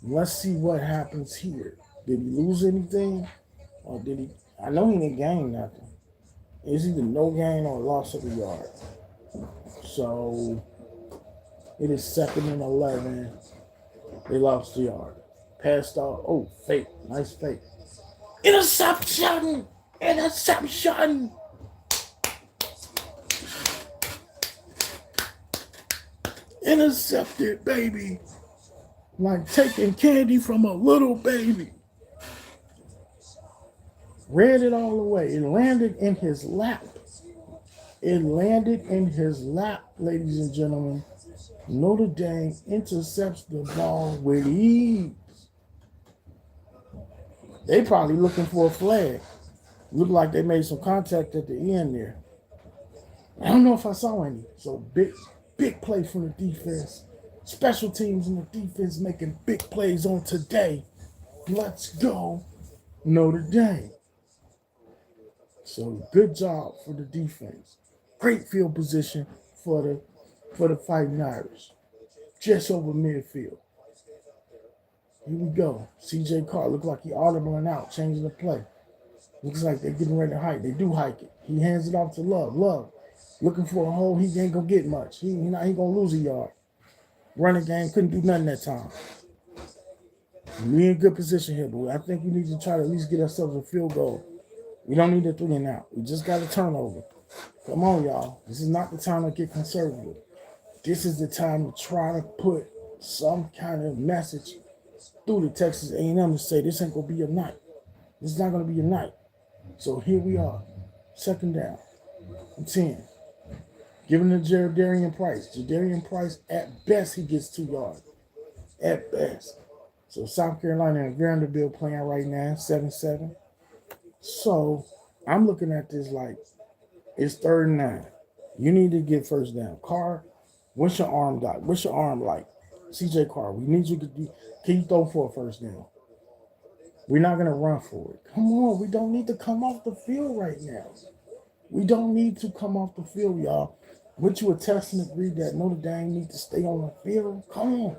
Let's see what happens here. Did he lose anything? Or did he? I know he didn't gain nothing. It's either no gain or loss of a yard. So it is 2nd and 11. They lost the yard. Passed off. Oh, fake. Nice fake. Interception! Interception! Intercepted, baby. Like taking candy from a little baby. Read it all the way. It landed in his lap. It landed in his lap, ladies and gentlemen. Notre Dame intercepts the ball with ease. They probably looking for a flag. Looked like they made some contact at the end there. I don't know if I saw any. So big play from the defense. Special teams and the defense making big plays on today. Let's go, Notre Dame. So good job for the defense. Great field position for the Fighting Irish. Just over midfield. Here we go. CJ Carr look like he audibling out, changing the play. Looks like they're getting ready to hike. They do hike it. He hands it off to Love. Love looking for a hole. He ain't gonna get much. He gonna lose a yard. Running game couldn't do nothing that time. We in good position here, but I think we need to try to at least get ourselves a field goal. We don't need a 3 and out. We just got a turnover. Come on, y'all. This is not the time to get conservative. This is the time to try to put some kind of message through the Texas A&M to say this ain't gonna be a night. This is not gonna be a night. So here we are, 2nd down and 10. Giving to Jadarian Price. Jadarian Price, at best, he gets 2 yards. At best. So South Carolina and Vanderbilt playing right now, 7-7. So I'm looking at this like it's 3rd and 9. You need to get first down. Carr, what's your arm like? What's your arm like? CJ Carr, we need you to do. Can you throw for a first down? We're not going to run for it. Come on. We don't need to come off the field right now. We don't need to come off the field, y'all. Would you attest and agree that Notre Dame needs to stay on the field? Come on.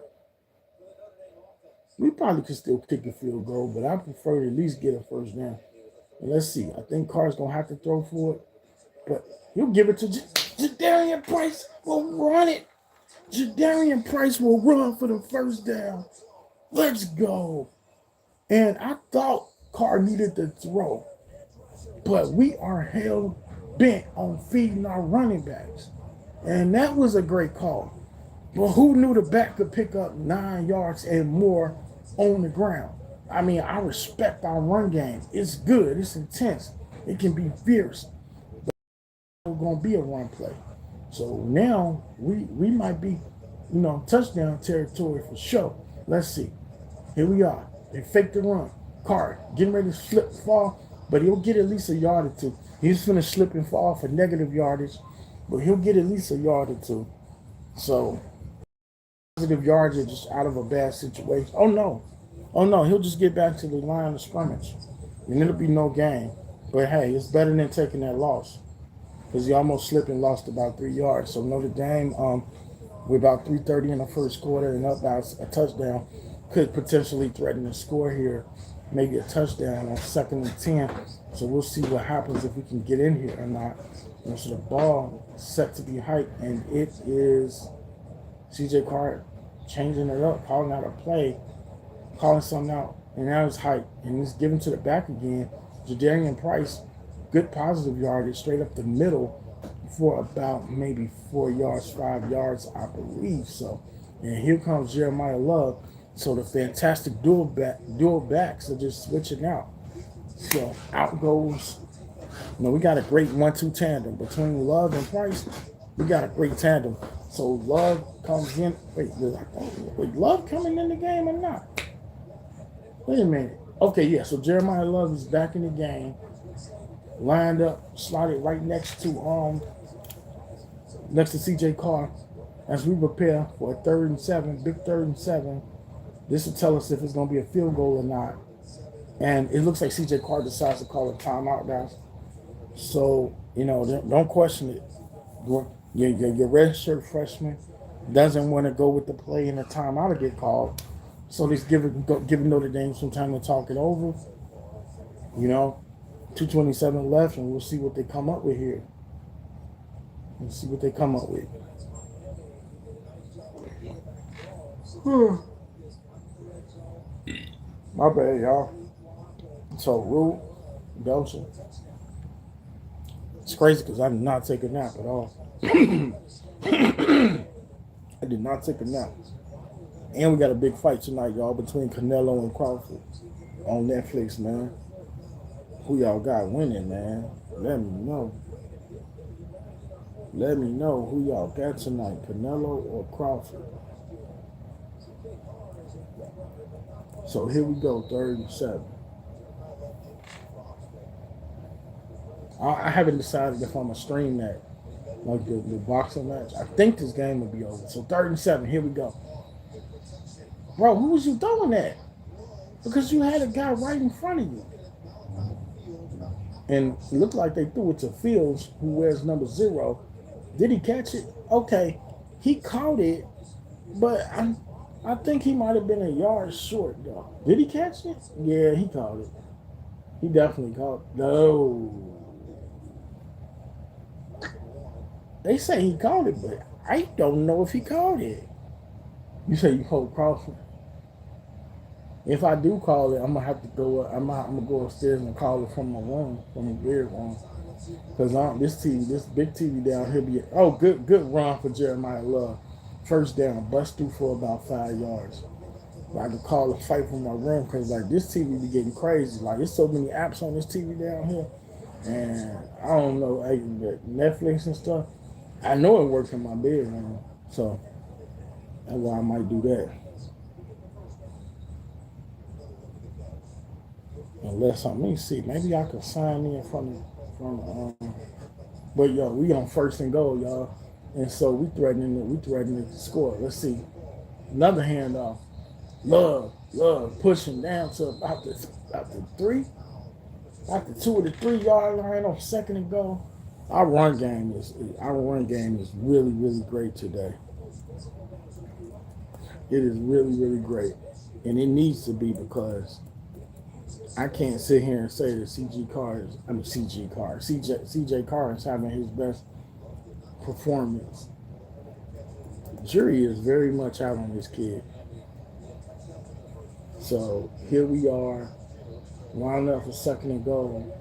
We probably could still kick a field goal, but I prefer to at least get a first down. And let's see. I think Carr's going to have to throw for it. But he'll give it to Jadarian Price. Will run it. Jadarian Price will run for the first down. Let's go. And I thought Carr needed to throw. But we are hell bent on feeding our running backs. And that was a great call. But who knew the back could pick up 9 yards and more on the ground? I mean, I respect our run game. It's good. It's intense. It can be fierce. But it's going to be a run play. So now we might be, touchdown territory for sure. Let's see. Here we are. They fake the run. Carr getting ready to slip fall, but he'll get at least a yard or two. He's going to slip and fall for negative yardage, but he'll get at least a yard or two. So positive yardage just out of a bad situation. Oh no, he'll just get back to the line of scrimmage, and it'll be no gain. But hey, it's better than taking that loss because he almost slipped and lost about 3 yards. So Notre Dame, with about 3:30 in the first quarter and up by a touchdown, could potentially threaten to score here, maybe a touchdown on 2nd and 10. So we'll see what happens if we can get in here or not. And so the ball is set to be hiked, and it is C.J. Carr changing it up, calling out a play, calling something out, and now it's hiked, and it's given to the back again. Jadarian Price, good positive yardage straight up the middle for about maybe 4 yards, 5 yards, I believe. So, and here comes Jeremiah Love. So the fantastic dual backs are just switching out. So out goes, we got a great 1-2 tandem between Love and Price. We got a great tandem. So Love comes in. Wait, Love coming in the game or not? Wait a minute. Okay, yeah. So Jeremiah Love is back in the game, lined up, slotted right next to C.J. Carr as we prepare for a 3rd and 7, big 3rd and 7. This will tell us if it's going to be a field goal or not. And it looks like C.J. Carr decides to call a timeout, guys. So, don't question it. Your redshirt freshman doesn't want to go with the play and the timeout to get called. So he's giving Notre Dame some time to talk it over. 2:27 left, and we'll see what they come up with here. Let's see what they come up with. My bad, y'all. So, Rue, Belcher. It's crazy because I did not take a nap at all. I did not take a nap. And we got a big fight tonight, y'all, between Canelo and Crawford on Netflix, man. Who y'all got winning, man? Let me know. Let me know who y'all got tonight, Canelo or Crawford. So here we go, 3rd and 7. I haven't decided if I'm going to stream that, like the boxing match. I think this game will be over. So 3rd and 7, here we go. Bro, who was you throwing at? Because you had a guy right in front of you. And it looked like they threw it to Fields, who wears number 0. Did he catch it? Okay, he caught it, but I think he might have been a yard short, though. Did he catch it? Yeah, he caught it. He definitely caught it. No. They say he caught it, but I don't know if he caught it. You say you hold Crawford? If I do call it, I'm gonna have to go. I'm gonna go upstairs and call it from my room, from the weird one, because this big TV down here be good run for Jeremiah Love, 1st down, bust through for about 5 yards. But I could call a fight from my room because this TV be getting crazy. There's so many apps on this TV down here, and I don't know, Netflix and stuff. I know it works in my bedroom, so that's why I might do that. Unless let me see, maybe I could sign in from but yo, we on 1st and goal, y'all, and so we threatening to score. Let's see, another handoff. Love pushing down to about the 2 or the 3 yard line on 2nd and goal. Our run game is really, really great today. It is really, really great, and it needs to be because I can't sit here and say that CJ Carr is having his best performance. Jury is very much out on this kid. So here we are, lining up for second and goal,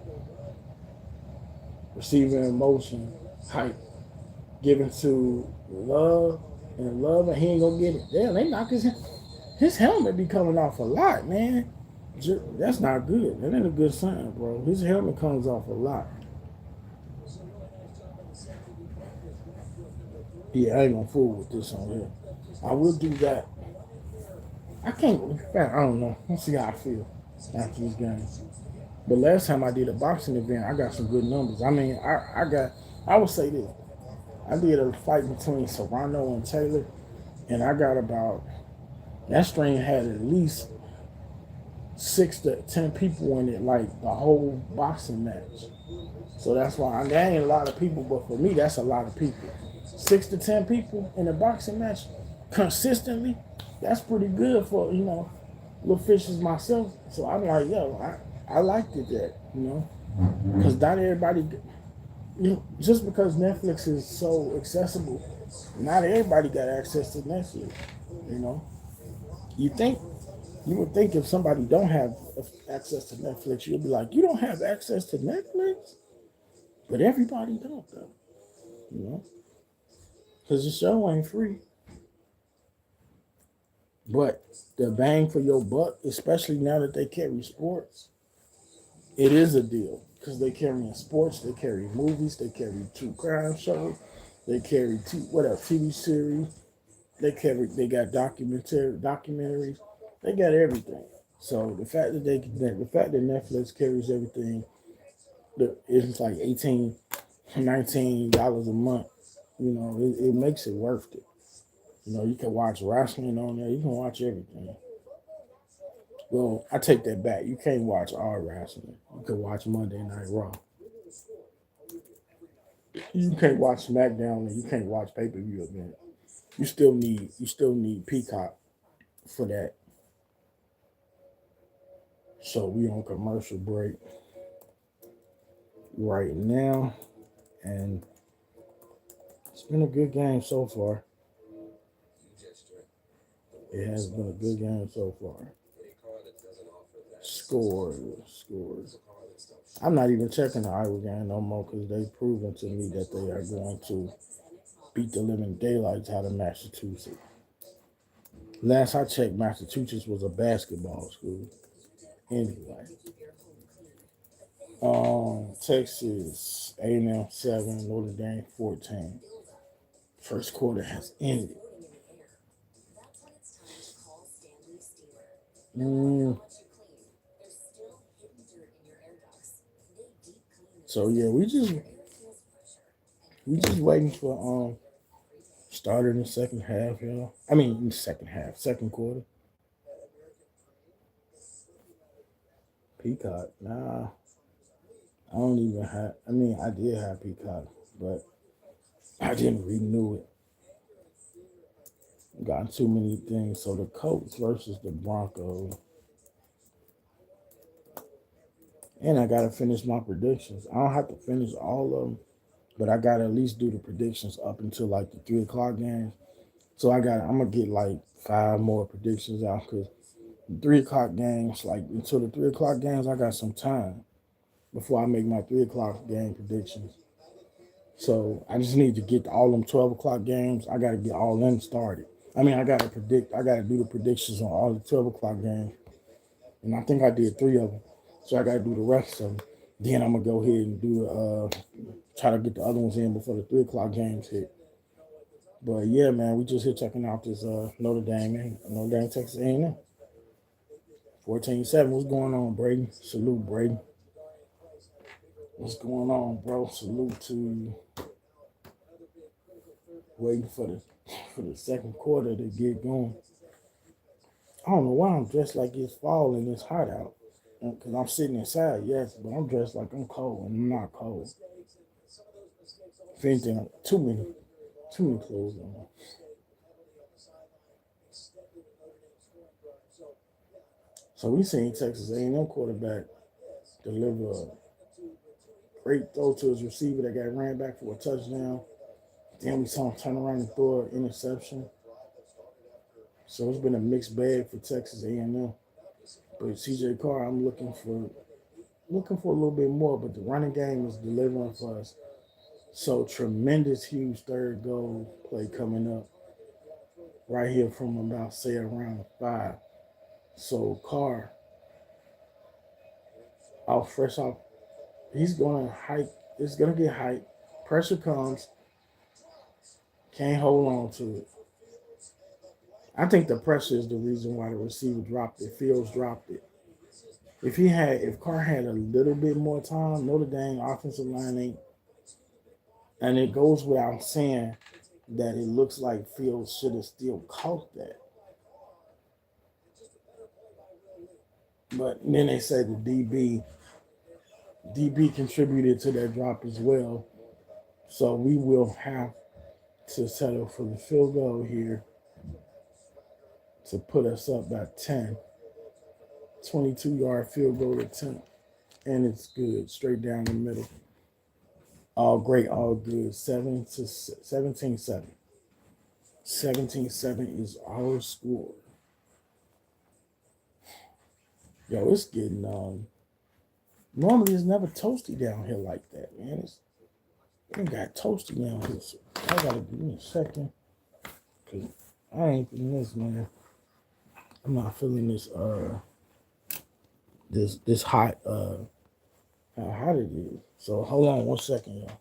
receiving in motion, hype, giving to Love, and he ain't gonna get it. Damn, they knock his helmet be coming off a lot, man. That's not good. That ain't a good sign, bro. His helmet comes off a lot. Yeah, I ain't gonna fool with this on here. I will do that. I can't. I don't know. Let's see how I feel after this game. But last time I did a boxing event, I got some good numbers. I mean, I would say this. I did a fight between Serrano and Taylor, and I got about, that stream had at least 6 to 10 people in it, like the whole boxing match. So that's why, that ain't a lot of people, but for me, that's a lot of people. 6 to 10 people in a boxing match consistently, that's pretty good for, little fishes myself. So I'm like, yo, I liked it that, because not everybody, just because Netflix is so accessible, not everybody got access to Netflix, You would think if somebody don't have access to Netflix, you'd be like, you don't have access to Netflix? But everybody don't, though, because the show ain't free. But the bang for your buck, especially now that they carry sports, it is a deal. Because they carry sports, they carry movies, they carry true crime shows, they carry TV series, they got documentaries, they got everything. So the fact that Netflix carries everything, it's like $18, $19 a month. It makes it worth it. You can watch wrestling on there. You can watch everything. Well, I take that back. You can't watch all wrestling. You can watch Monday Night Raw. You can't watch SmackDown, and you can't watch pay-per-view event. You still need Peacock for that. So we on commercial break right now, and it's been a good game so far. It has been a good game so far. Scores. I'm not even checking the Iowa game no more because they've proven to me that they are going to beat the living daylights out of Massachusetts. Last I checked, Massachusetts was a basketball school. Anyway. Texas A&M 7, Notre Dame 14. First quarter has ended. So yeah, we just waiting for start in the second half, I mean in the second quarter. Peacock, nah. I don't even have, I did have Peacock, but I didn't renew it. Got too many things. So the Colts versus the Broncos. And I gotta finish my predictions. I don't have to finish all of them, but I gotta at least do the predictions up until like the 3:00 games. So I'm gonna get like 5 more predictions out because 3:00 games, like until the 3:00 games, I got some time before I make my 3:00 game predictions. So I just need to get all them 12:00 games. I gotta get all them started. I gotta do the predictions on all the 12:00 games. And I think I did 3 of them. So I gotta do the rest of them. Then I'm gonna go ahead and do try to get the other ones in before the 3:00 games hit. But yeah, man, we just here checking out this Notre Dame, Texas A&M. 14-7. What's going on, Brady? Salute, Brady. What's going on, bro? Salute to you. Waiting for the second quarter to get going. I don't know why I'm dressed like it's fall and it's hot out. Because I'm sitting inside, yes, but I'm dressed like I'm cold and I'm not cold. If anything, too many clothes on. So we seen Texas A&M quarterback deliver a great throw to his receiver that got ran back for a touchdown. Then we saw him turn around and throw an interception. So it's been a mixed bag for Texas A&M. But CJ Carr, I'm looking for a little bit more. But the running game is delivering for us. So tremendous, huge third goal play coming up right here from about, say, around 5. So Carr, fresh off, he's going to hike. It's going to get hyped. Pressure comes. Can't hold on to it. I think the pressure is the reason why the receiver dropped it. Fields dropped it. If Carr had a little bit more time, Notre Dame offensive line ain't. And it goes without saying that it looks like Fields should have still caught that. But then they say the DB contributed to that drop as well. So we will have to settle for the field goal here to put us up by 10. 22-yard field goal attempt. And it's good, straight down the middle. All great, all good. 17-7. 17-7 is our score. Yo, it's getting normally it's never toasty down here like that, man. It got toasty down here. So I gotta give me a second. Cause I ain't feeling this, man. I'm not feeling this this hot how hot it is. So hold on 1 second, y'all.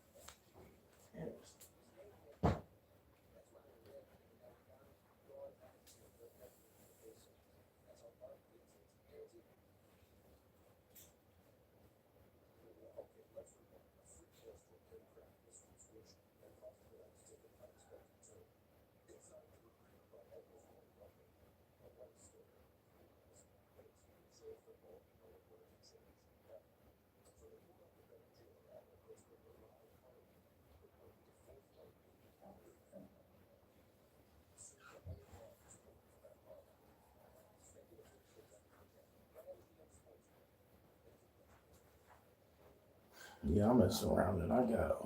Yeah, I'm messing around and I got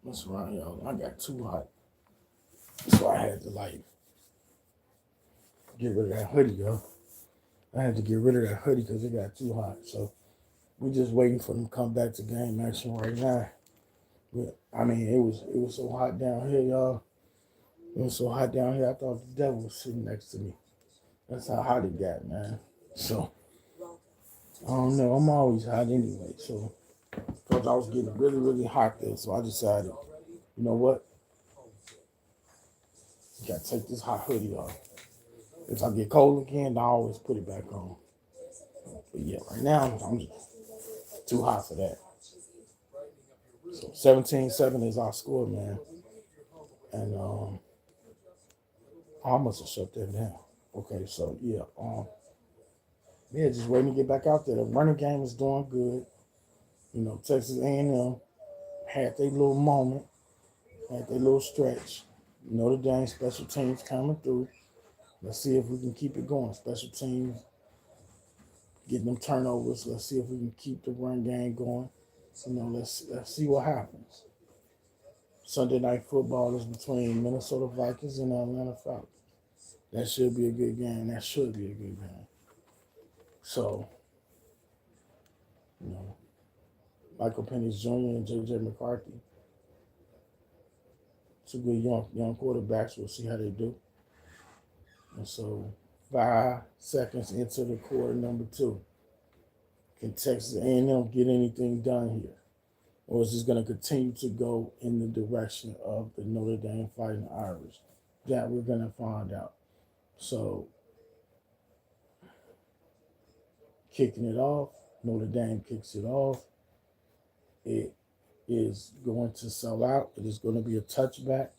messing around, y'all. I got too hot. So I had to get rid of that hoodie, yo. I had to get rid of that hoodie because it got too hot. So we're just waiting for them to come back to game action right now. But I mean, it was so hot down here, y'all. It was so hot down here. I thought the devil was sitting next to me. That's how hot it got, man. So I don't know. I'm always hot anyway. So because I was getting really, really hot there, so I decided, you know what? You gotta take this hot hoodie off. If I get cold again, I always put it back on. But yeah, right now I'm just too hot for that. So 17-7 is our score, man. And I must have shut that down. Okay, so yeah, just waiting to get back out there. The running game is doing good. You know, Texas A&M had their little moment, had their little stretch. Notre Dame special teams coming through. Let's see if we can keep it going. Special teams getting them turnovers. Let's see if we can keep the run game going. You know, let's see what happens. Sunday night football is between Minnesota Vikings and Atlanta Falcons. That should be a good game. So, you know, Michael Penix Jr. and J.J. McCarthy, two good young quarterbacks. We'll see how they do. And so 5 seconds into the quarter number 2. Can Texas A&M get anything done here? Or is this going to continue to go in the direction of the Notre Dame Fighting Irish? That we're going to find out. So, kicking it off, Notre Dame kicks it off. It is going to sell out. It is going to be a touchback.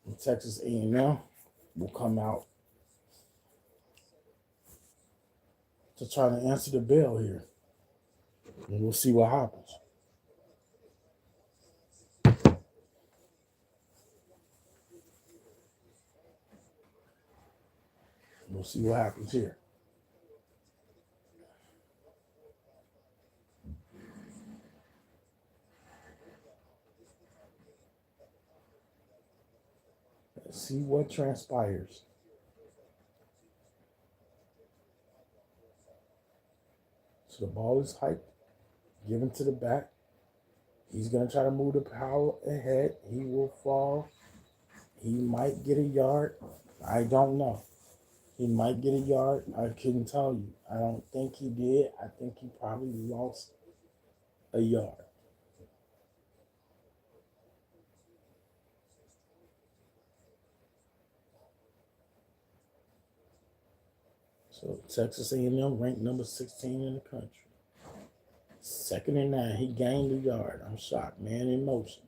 And Texas A&M will come out to try to answer the bell here. And we'll see what happens. We'll see what happens here. See what transpires. So the ball is hyped, given to the back. He's going to try to move the power ahead. He will fall. He might get a yard. I don't know. He might get a yard. I couldn't tell you. I don't think he did. I think he probably lost a yard. So Texas A&M ranked number 16 in the country. 2nd and 9. He gained a yard. I'm shocked. Man in motion.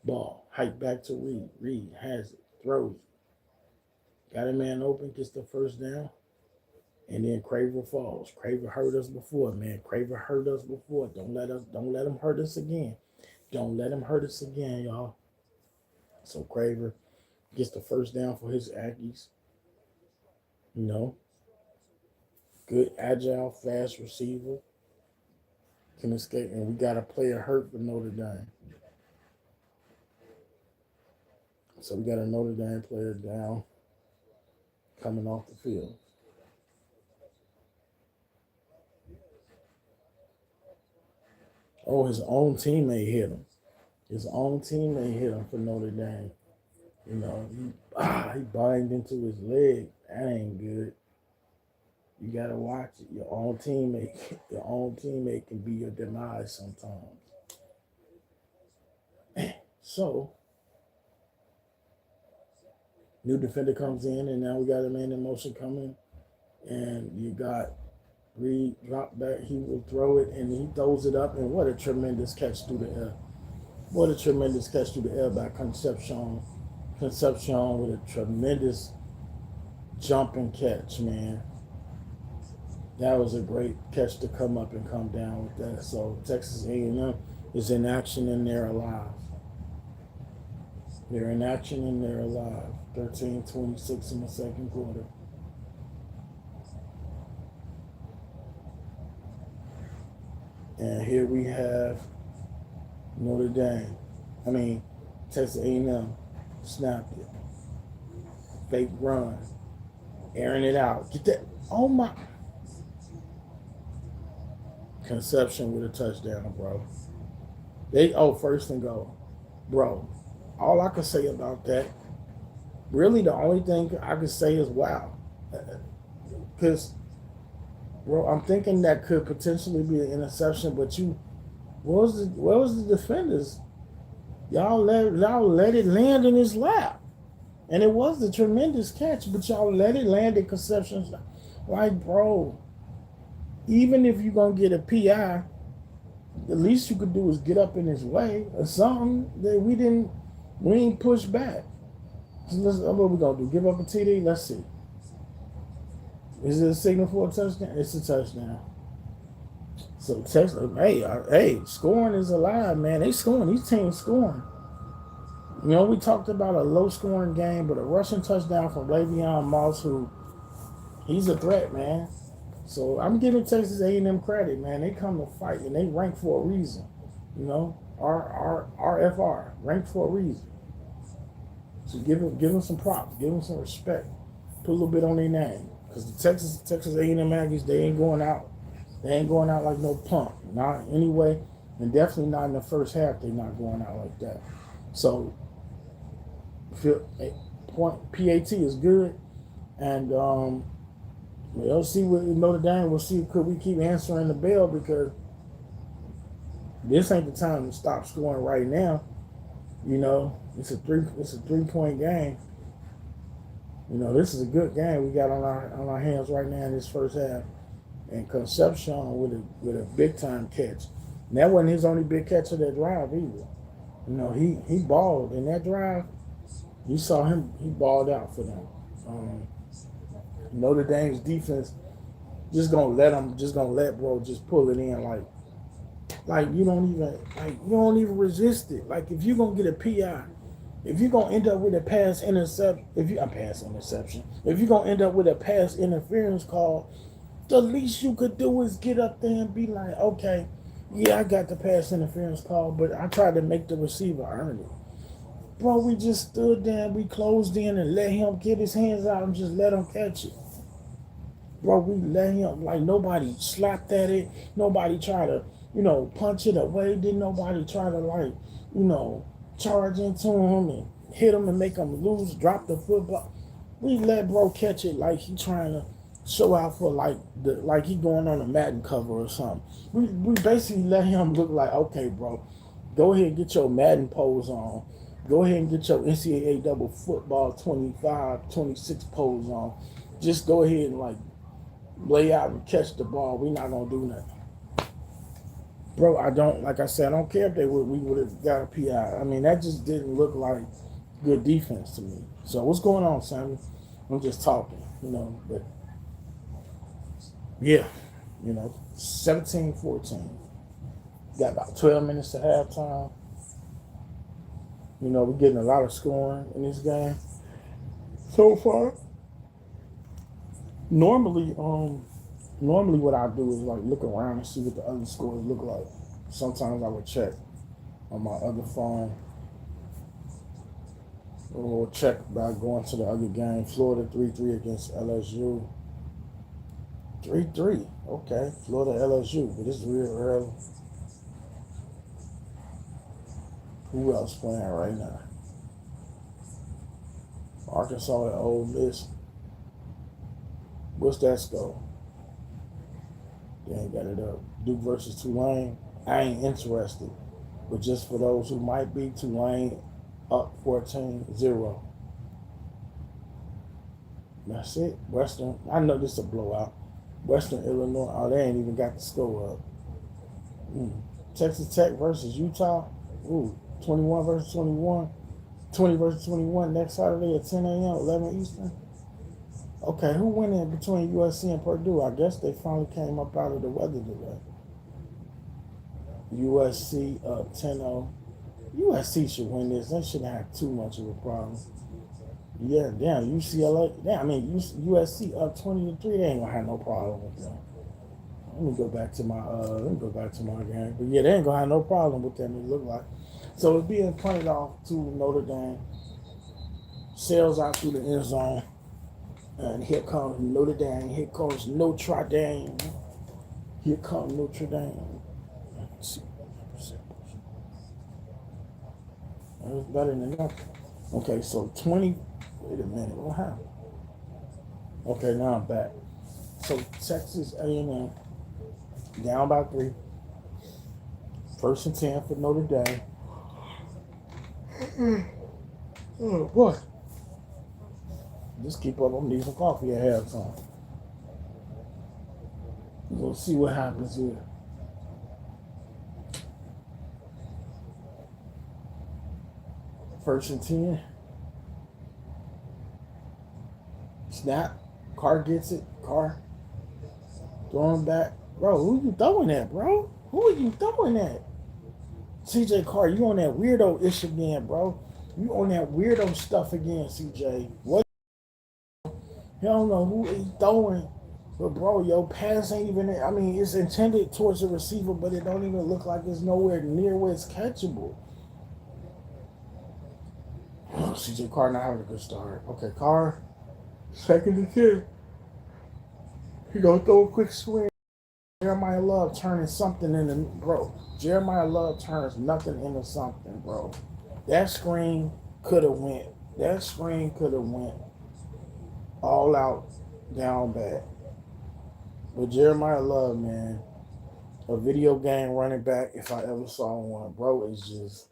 Ball. Hike back to Reed. Reed has it. Throws it. Got a man open. Gets the first down. And then Craver falls. Craver hurt us before, man. Craver hurt us before. Don't let him hurt us again. Don't let him hurt us again, y'all. So Craver gets the first down for his Aggies. You know. Good, agile, fast receiver. Can escape. And we got a player hurt for Notre Dame. So we got a Notre Dame player down coming off the field. Oh, his own teammate hit him. His own teammate hit him for Notre Dame. You know, he banged into his leg. That ain't good. You gotta watch it. Your own teammate can be your demise sometimes. So, new defender comes in, and now we got a man in motion coming, and you got Reed drop back. He will throw it, and he throws it up, and what a tremendous catch through the air. What a tremendous catch through the air by Concepcion. Concepcion with a tremendous jumping catch, man. That was a great catch to come up and come down with that. So Texas A&M is in action and they're alive. They're in action and they're alive. 13-26 in the second quarter. And here we have Texas A&M snapped it. Fake run. Airing it out. Get that. Oh my. Conception with a touchdown, bro. First and goal. Bro, all I can say about that, really the only thing I could say is wow. Because, bro, I'm thinking that could potentially be an interception, but where was the defenders? Y'all let it land in his lap. And it was a tremendous catch, but y'all let it land in Conception's lap. Like, bro, even if you're going to get a PI, the least you could do is get up in his way or something that we ain't push back. So what we going to do? Give up a TD? Let's see. Is it a signal for a touchdown? It's a touchdown. So Texas, hey, scoring is alive, man. They scoring. These teams scoring. You know, we talked about a low-scoring game, but a rushing touchdown from Le'Veon Moss, he's a threat, man. So I'm giving Texas A&M credit, man. They come to fight, and they rank for a reason. You know, RFR, ranked for a reason. So give them some props, give them some respect, put a little bit on their name, because the Texas A&M Aggies, they ain't going out. They ain't going out like no punk, not anyway, and definitely not in the first half. They're not going out like that. So, PAT is good, and we'll see with Notre Dame. We'll see could we keep answering the bell, because this ain't the time to stop scoring right now. You know, it's a 3-point game. You know, this is a good game we got on our hands right now in this first half. And Concepcion with a big time catch. And that wasn't his only big catch of that drive either. You know, he balled in that drive. You saw him, he balled out for them. Notre Dame's defense just gonna let bro just pull it in like you don't even resist it. Like if you're gonna get a PI, if you're gonna end up with a pass interception, if you're gonna end up with a pass interference call, the least you could do is get up there and be like, okay, yeah, I got the pass interference call, but I tried to make the receiver earn it. Bro, we just stood there and we closed in and let him get his hands out and just let him catch it. Bro, we let him, like, nobody slapped at it. Nobody tried to, punch it away. Didn't nobody try to, like, charge into him and hit him and make him lose, drop the football. We let bro catch it like he trying to show out for, like he going on a Madden cover or something. We basically let him look like, okay, bro, go ahead and get your Madden pose on. Go ahead and get your NCAA double football 25, 26 pose on. Just go ahead and, like, lay out and catch the ball. We're not gonna do nothing. Bro, like I said, I don't care if we would have got a PI. I mean, that just didn't look like good defense to me. So what's going on, Sammy? I'm just talking, but yeah, 17-14. Got about 12 minutes to halftime. We're getting a lot of scoring in this game so far. Normally what I do is, like, look around and see what the other scores look like. Sometimes I would check on my other phone, or check by going to the other game. Florida 3-3 against LSU. 3-3. Okay, Florida LSU, but it's real early. Who else playing right now? Arkansas at Ole Miss. What's that score? They ain't got it up. Duke versus Tulane. I ain't interested. But just for those who might be, Tulane up 14-0. That's it. Western. I know this is a blowout. Western Illinois. Oh, they ain't even got the score up. Texas Tech versus Utah. Ooh, 21 versus 21. 20 versus 21 next Saturday at 10 a.m., 11 Eastern. Okay, who went in between USC and Purdue? I guess they finally came up out of the weather today. USC up 10-0. USC should win this. They shouldn't have too much of a problem. Yeah, damn, UCLA. Damn, USC up 20-3. They ain't gonna have no problem with them. Let me go back to my game. But yeah, they ain't gonna have no problem with them. It look like. So it's being punted off to Notre Dame. Sails out through the end zone. And here comes Notre Dame. Here comes Notre Dame. Here comes Notre Dame. Let's see. That was better than nothing. Okay, so 20. Wait a minute. What happened? Okay, now I'm back. So Texas A&M down by 3. 1st and 10 for Notre Dame. Oh, boy. Just keep up. I'm needing some coffee at halftime. We'll see what happens here. First and 10. Snap. Carr gets it. Carr. Throwing back. Bro, who you throwing at, bro? Who are you throwing at? CJ Carr, you on that weirdo ish again, bro. You on that weirdo stuff again, CJ. What? You don't know who he's throwing. But, bro, your pass ain't even, it's intended towards the receiver, but it don't even look like it's nowhere near where it's catchable. Oh, CJ Carr not having a good start. Okay, Carr, 2nd and 10. He gonna throw a quick swing. Jeremiah Love turning something into, bro. Jeremiah Love turns nothing into something, bro. That screen could have went. All out, down bad. But Jeremiah Love, man, a video game running back, if I ever saw one, bro, is just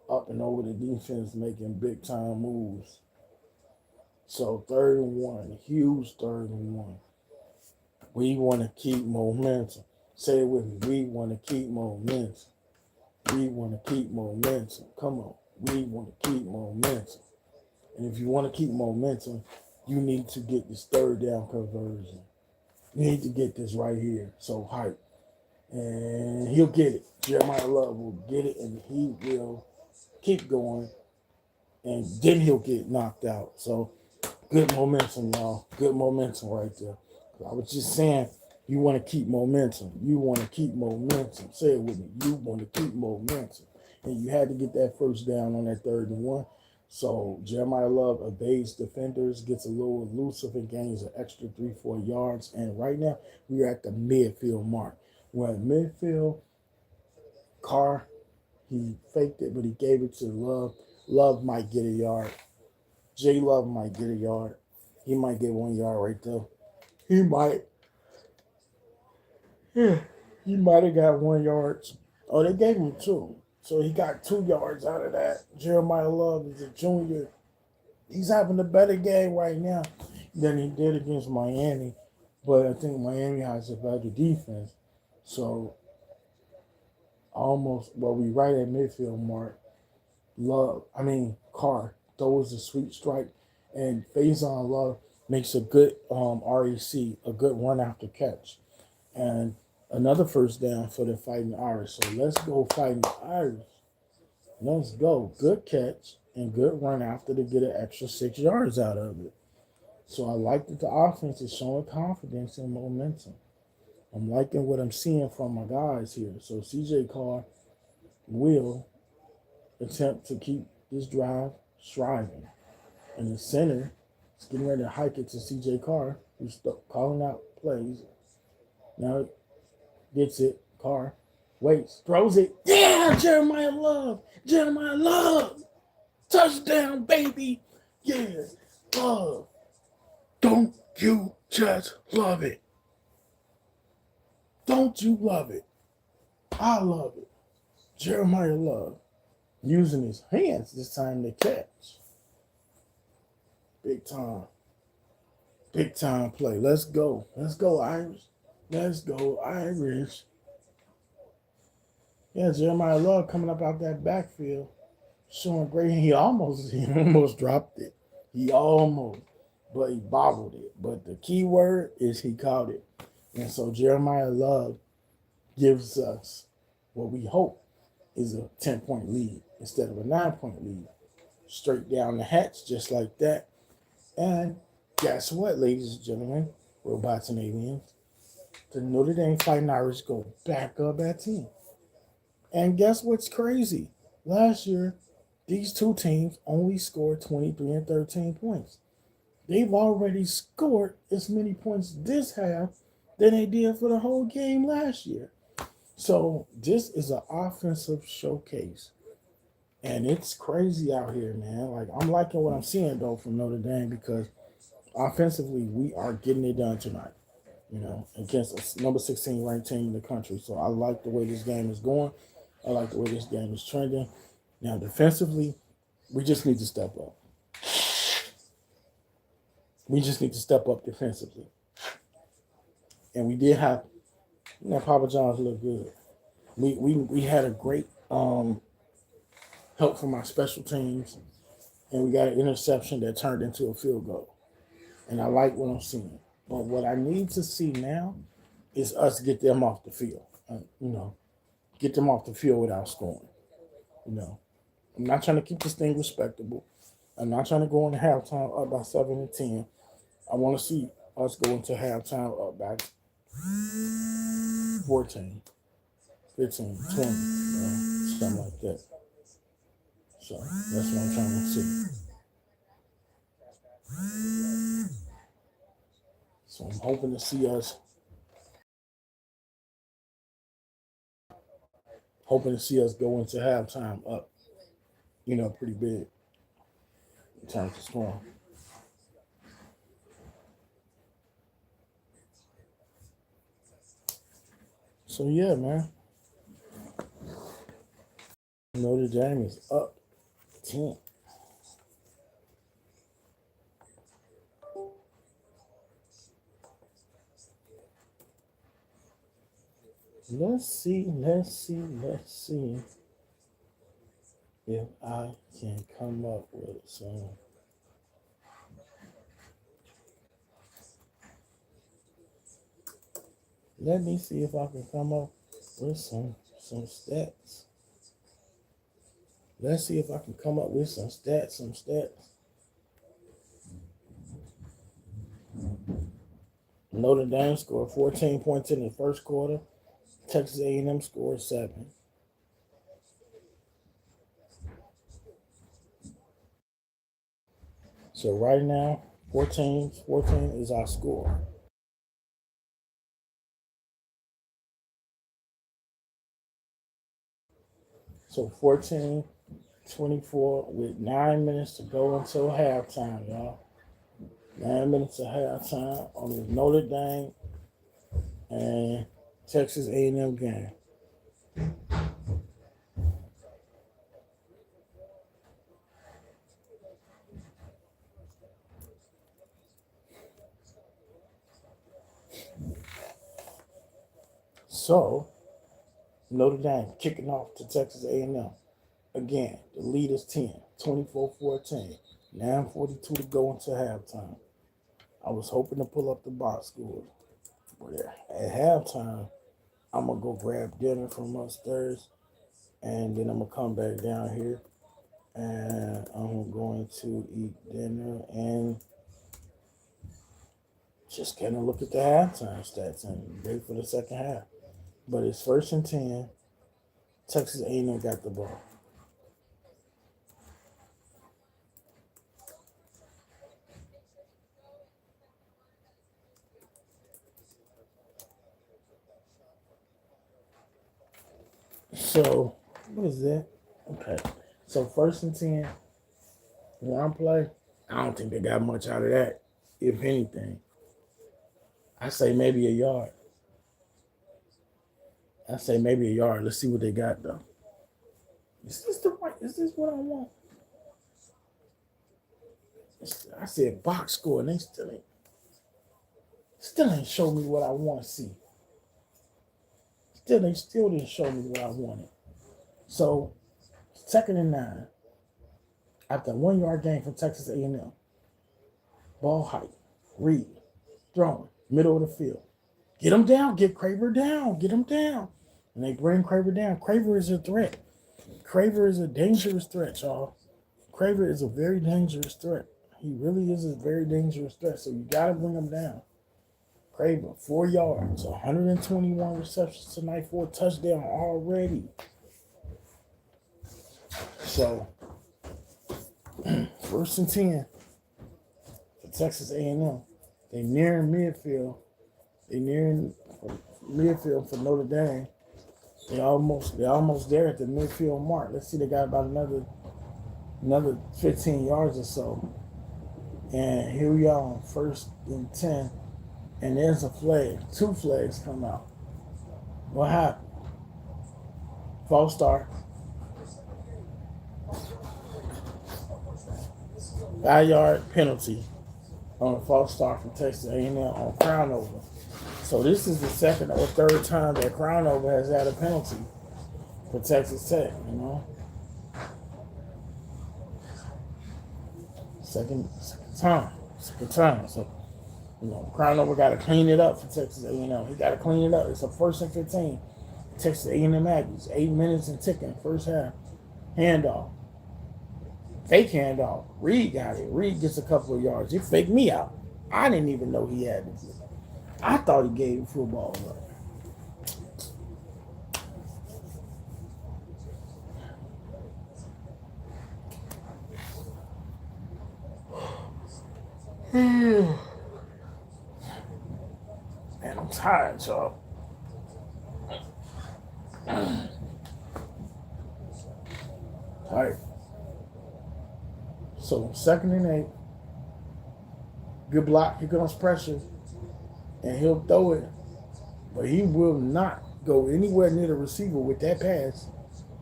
up and over the defense making big time moves. So 3rd and 1, huge 3rd and 1. We want to keep momentum. Say it with me. We want to keep momentum. We want to keep momentum. Come on. We want to keep momentum. And if you want to keep momentum, you need to get this 3rd down conversion. You need to get this right here. So hype. And he'll get it. Jeremiah Love will get it, and he will keep going. And then he'll get knocked out. So good momentum, y'all. Good momentum right there. I was just saying, you want to keep momentum. You want to keep momentum. Say it with me. You want to keep momentum. and you had to get that first down on that 3rd and 1. So Jeremiah Love evades defenders, gets a little elusive, and gains an extra 3-4 yards. And right now we're at the midfield mark. We're at midfield. Carr, he faked it, but he gave it to Love. Love might get a yard. J Love might get a yard. He might get 1 yard right there. He might. Yeah. He might have got 1 yard. Oh, they gave him 2. So he got 2 yards out of that. Jeremiah Love is a junior. He's having a better game right now than he did against Miami. But I think Miami has a better defense. So we right at midfield mark. Carr throws a sweet strike, and Faison Love makes a good REC, a good run after catch. And another first down for the Fighting Irish. So let's go Fighting Irish. Let's go. Good catch and good run after to get an extra 6 yards out of it. So I like that the offense is showing confidence and momentum. I'm liking what I'm seeing from my guys here. So CJ Carr will attempt to keep this drive striving. And the center is getting ready to hike it to CJ Carr, who's calling out plays. Now gets it. Carr waits, throws it. Yeah, Jeremiah Love. Jeremiah Love. Touchdown, baby. Yeah, Love. Don't you just love it? Don't you love it? I love it. Jeremiah Love using his hands this time to catch. Big time. Big time play. Let's go. Let's go, Irish. Let's go, Irish. Yeah, Jeremiah Love coming up out that backfield, showing great. He almost dropped it. But he bobbled it. But the key word is he caught it. And so Jeremiah Love gives us what we hope is a 10-point lead instead of a 9-point lead. Straight down the hatch, just like that. And guess what, ladies and gentlemen, robots and aliens? The Notre Dame Fighting Irish go back up at 10. And guess what's crazy? Last year, these two teams only scored 23 and 13 points. They've already scored as many points this half than they did for the whole game last year. So this is an offensive showcase. And it's crazy out here, man. Like, I'm liking what I'm seeing, though, from Notre Dame because offensively, we are getting it done tonight, against a number 16 ranked team in the country. So I like the way this game is going. I like the way this game is trending. Now, defensively, we just need to step up. We just need to step up defensively. And we did have, Papa John's look good. We had a great help from our special teams, and we got an interception that turned into a field goal. And I like what I'm seeing. But what I need to see now is us get them off the field. Get them off the field without scoring. I'm not trying to keep this thing respectable. I'm not trying to go into halftime up by 7-10. I want to see us go into halftime up by 14, 15, 20, something like that. So that's what I'm trying to see. So I'm hoping to see us go into halftime up, pretty big in terms of scoring. So yeah, man. Notre Dame is up 10. Let's see if I can come up with some. Let me see if I can come up with some stats. Let's see if I can come up with some stats. Notre Dame scored 14 points in the first quarter. Texas A&M scored 7. So right now, 14 is our score. So 14-24 with 9 minutes to go until halftime, y'all. 9 minutes of halftime on the Notre Dame and Texas A&M game. So Notre Dame kicking off to Texas A&M. Again, the lead is 10, 24-14. 9:42 to go until halftime. I was hoping to pull up the box score, but at halftime, I'm going to go grab dinner from upstairs, and then I'm going to come back down here, and I'm going to eat dinner and just kind of look at the halftime stats and wait for the second half. But it's 1st and 10. Texas A&M got the ball. So, what is that? Okay. So, 1st and 10, one play. I don't think they got much out of that, if anything. I say maybe a yard. Let's see what they got, though. Is this what I want? I said box score, and they still ain't show me what I want to see. They still didn't show me what I wanted. So, 2nd and 9. After a 1-yard gain from Texas A&M. Ball height. Reed. Throwing. Middle of the field. Get him down. Get Craver down. Get him down. And they bring Craver down. Craver is a threat. Craver is a dangerous threat, y'all. Craver is a very dangerous threat. He really is a very dangerous threat. So you got to bring him down. Craver, 4 yards, 121 receptions tonight for a touchdown already. So, 1st and 10 for Texas A&M. They nearing midfield. They nearing midfield for Notre Dame. They're almost there at the midfield mark. Let's see, they got about another 15 yards or so. And here we are on 1st and 10. And there's a flag. 2 flags come out. What happened? False start. 5-yard penalty on a false start from Texas A&M on Crownover. So this is the 2nd or 3rd time that Crownover has had a penalty for Texas Tech, you know. Second time. So, you know, Crownover got to clean it up for Texas A&M. He got to clean it up. It's a 1st and 15. Texas A&M Aggies. 8 minutes and ticking. First half. Handoff. Fake handoff. Reed got it. Reed gets a couple of yards. He faked me out. I didn't even know he had it. I thought he gave the football up. Man, I'm tired, y'all. Tired. So 2nd and 8. Good block. Here comes pressure. And he'll throw it. But he will not go anywhere near the receiver with that pass.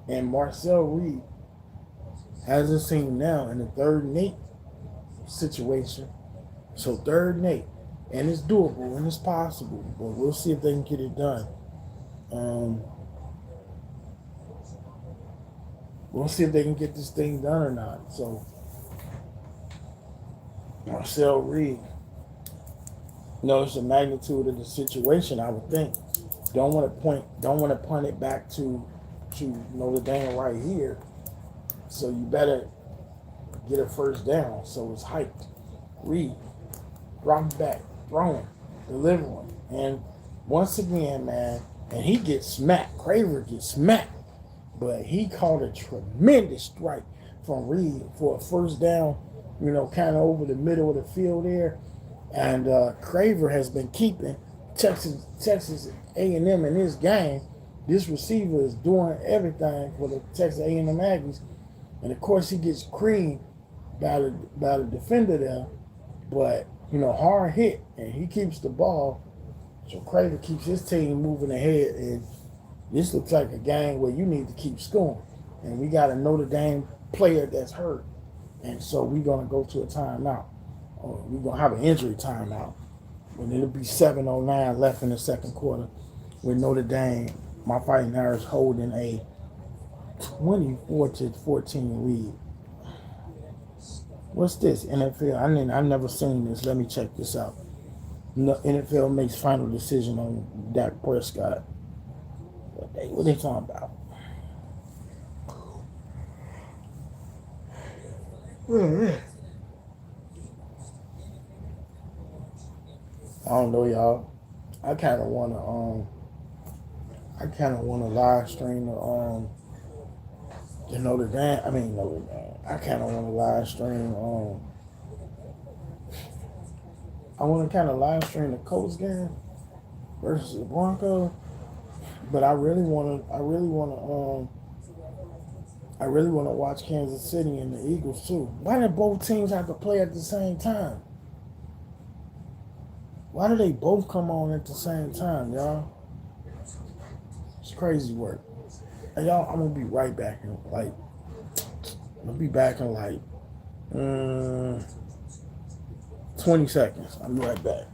And Marcel Reed has this team now in the 3rd and 8 situation. So 3rd and 8. And it's doable and it's possible. But we'll see if they can get it done. We'll see if they can get this thing done or not. So Marcel Reed knows the magnitude of the situation, I would think. Don't want to punt it back to Notre Dame right here. So you better get a 1st down. So it's hyped. Reed, dropping back, throwing, delivering. And once again, man, and he gets smacked. Craver gets smacked. But he caught a tremendous strike from Reed for a 1st down kind of over the middle of the field there. And Craver has been keeping Texas A&M in this game. This receiver is doing everything for the Texas A&M Aggies, and of course he gets creamed by the defender there, but hard hit, and he keeps the ball. So Craver keeps his team moving ahead, and this looks like a game where you need to keep scoring. And we got a Notre Dame player that's hurt, and so we're gonna go to a timeout. We're gonna have an injury timeout. And it'll be 7:09 left in the second quarter with Notre Dame, my Fighting Irish, holding a 24-14 lead. What's this? NFL? I've never seen this. Let me check this out. NFL makes final decision on Dak Prescott. What they talking about? I don't know, y'all. I kind of want to live stream the Notre Dame. Notre Dame. I kind of want to live stream. I want to kind of live stream the Colts game versus the Broncos, but I really want to watch Kansas City and the Eagles too. Why did both teams have to play at the same time? Why do they both come on at the same time, y'all? It's crazy work. And y'all, I'm gonna be right back in like 20 seconds. I'll be right back.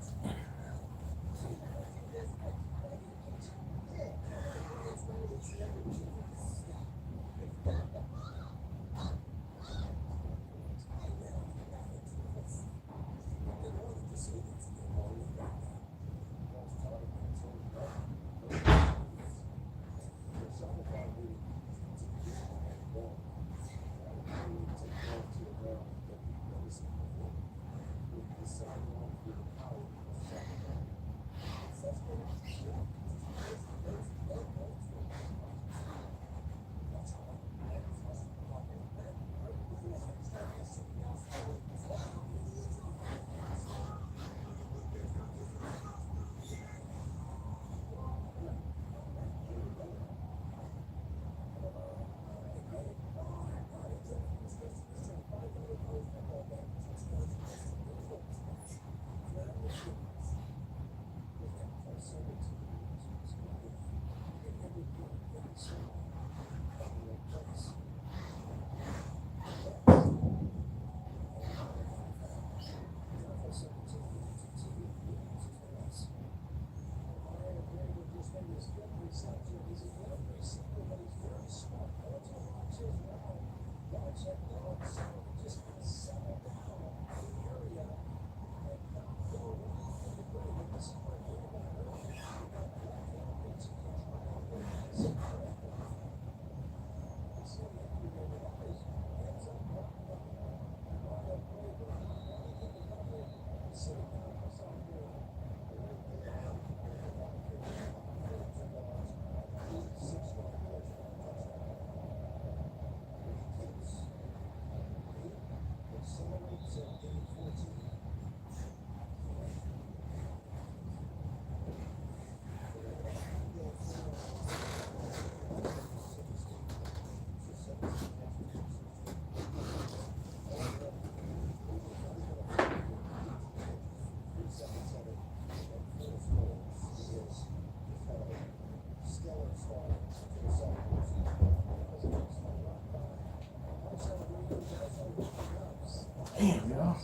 Damn, y'all.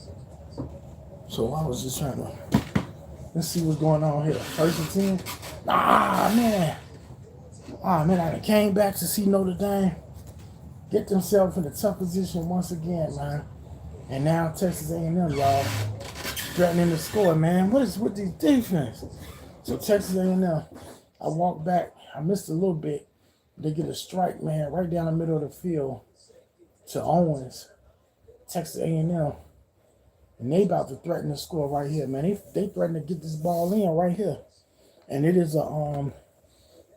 So I was just trying to let's see what's going on here. First and 10. Man, I came back to see Notre Dame get themselves in a tough position once again, man. And now Texas A&M, y'all, threatening to score, man. What is with these defense? So Texas A&M, I walked back. I missed a little bit. They get a strike, man, right down the middle of the field to Owens, Texas A&M. And they about to threaten to score right here, man. They threaten to get this ball in right here. And it is a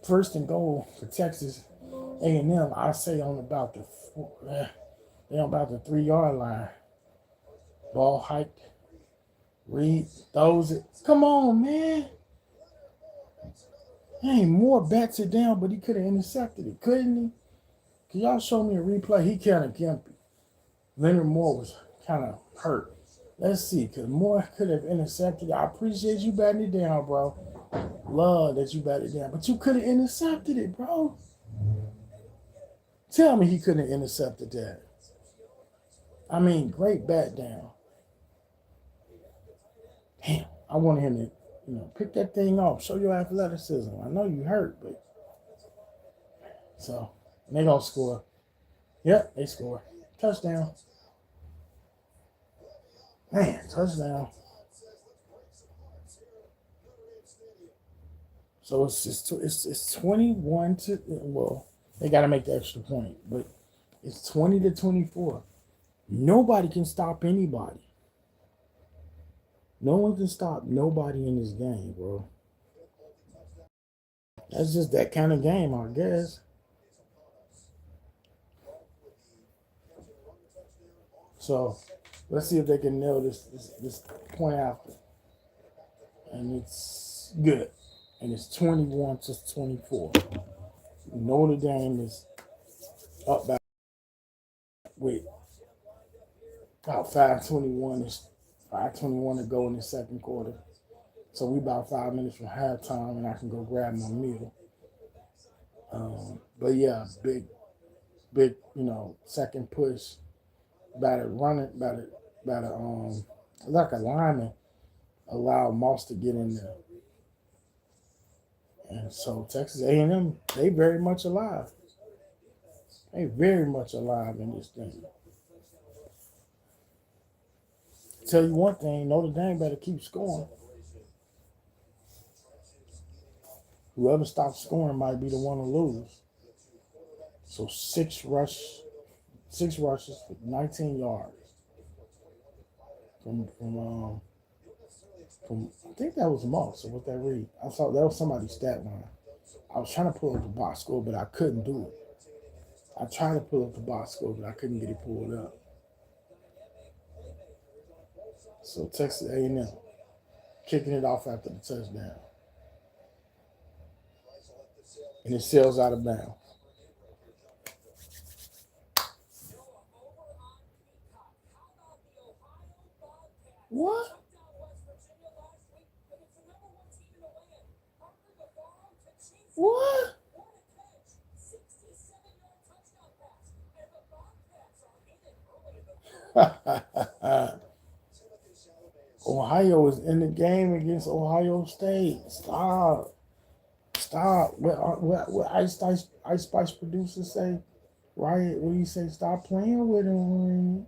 first and goal for Texas A&M. I say on about the 3-yard line. Ball hiked. Reed throws it. Come on, man. Hey, Moore bats it down, but he could have intercepted it, couldn't he? Can y'all show me a replay? He kind of gimpy. Leonard Moore was kind of hurt. Let's see, because Moore could have intercepted it. I appreciate you batting it down, bro. Love that you batted it down. But you could have intercepted it, bro. Tell me he couldn't have intercepted that. I mean, great bat down. Damn, I wanted him to, pick that thing off. Show your athleticism. I know you hurt, but so they gonna score. Yep, they score. Touchdown. Man, touchdown. So it's 21 to, well, they got to make the extra point, but it's 20-24. Nobody can stop anybody. No one can stop nobody in this game, bro. That's just that kind of game, I guess. So let's see if they can nail this point after. And it's good. And it's 21-24. Notre Dame is up by with about 5:21 to go in the second quarter. So we about 5 minutes from halftime, and I can go grab my meal. But yeah, big, second push. About it running, like a lineman, allow Moss to get in there. And so Texas A&M, they very much alive. They very much alive in this thing. Tell you one thing, Notre Dame better keep scoring. Whoever stops scoring might be the one to lose. So six rushes for 19 yards. From I think that was Moss, or what that read? I saw that was somebody's stat line. I was trying to pull up the box score, but I couldn't do it. I tried to pull up the box score, but I couldn't get it pulled up. So Texas A&M kicking it off after the touchdown. And it sails out of bounds. What? What? Ohio is in the game against Ohio State. Stop. What Ice Spice producers say? Right? What do you say? Stop playing with them.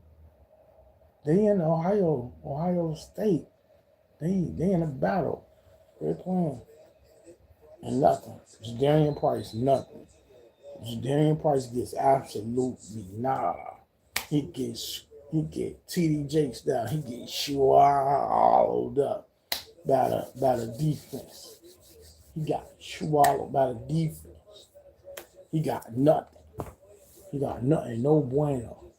They in Ohio State. They in a battle. They're playing. And nothing. Jadarian Price, nothing. Jadarian Price gets absolutely nada. He get TD Jakes down. He gets swallowed up by the defense. He got swallowed by the defense. He got nothing. No bueno.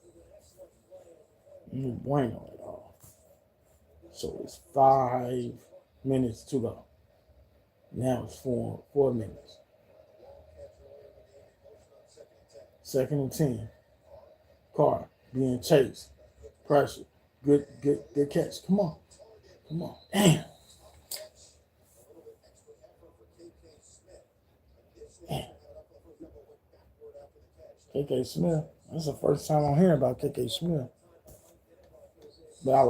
No bueno at all. So it's 5 minutes to go. Now it's 4 minutes. 2nd and 10. Carr being chased. Pressure. Good catch. Come on. Damn. KK Smith. That's the first time I'm hearing about KK Smith. But I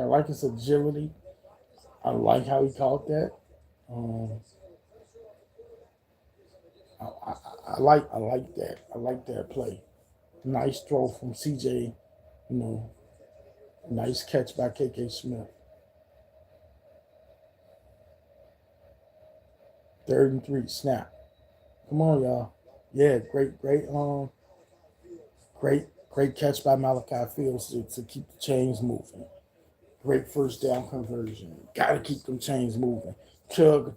like his agility. I like how he caught that. I like that. I like that play. Nice throw from CJ. Nice catch by KK Smith. 3rd and 3. Snap. Come on, y'all. Yeah, great catch by Malachi Fields to keep the chains moving. Great first down conversion. Gotta keep them chains moving. Chug.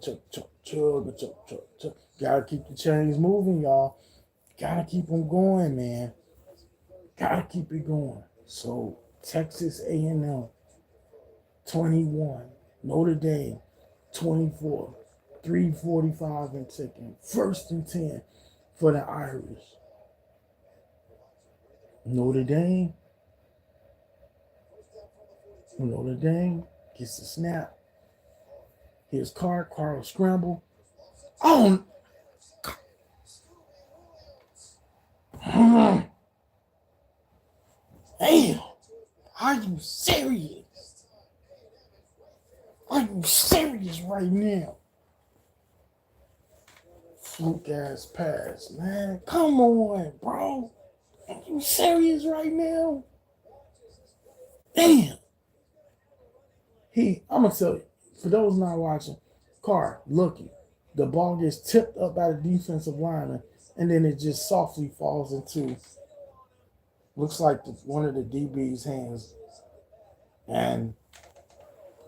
Gotta keep the chains moving, y'all. Gotta keep them going, man. Gotta keep it going. So Texas A&M 21, Notre Dame 24, 3:45 and ticking. 1st and 10 for the Irish. Notre Dame gets the snap. Here's Carr will scramble. Oh, damn. Are you serious? Are you serious right now? Fluke ass pass, man. Come on, bro. Are you serious right now? Damn. I'm going to tell you, for those not watching, Carr looking. The ball gets tipped up by the defensive lineman, and then it just softly falls into, looks like one of the DB's hands. And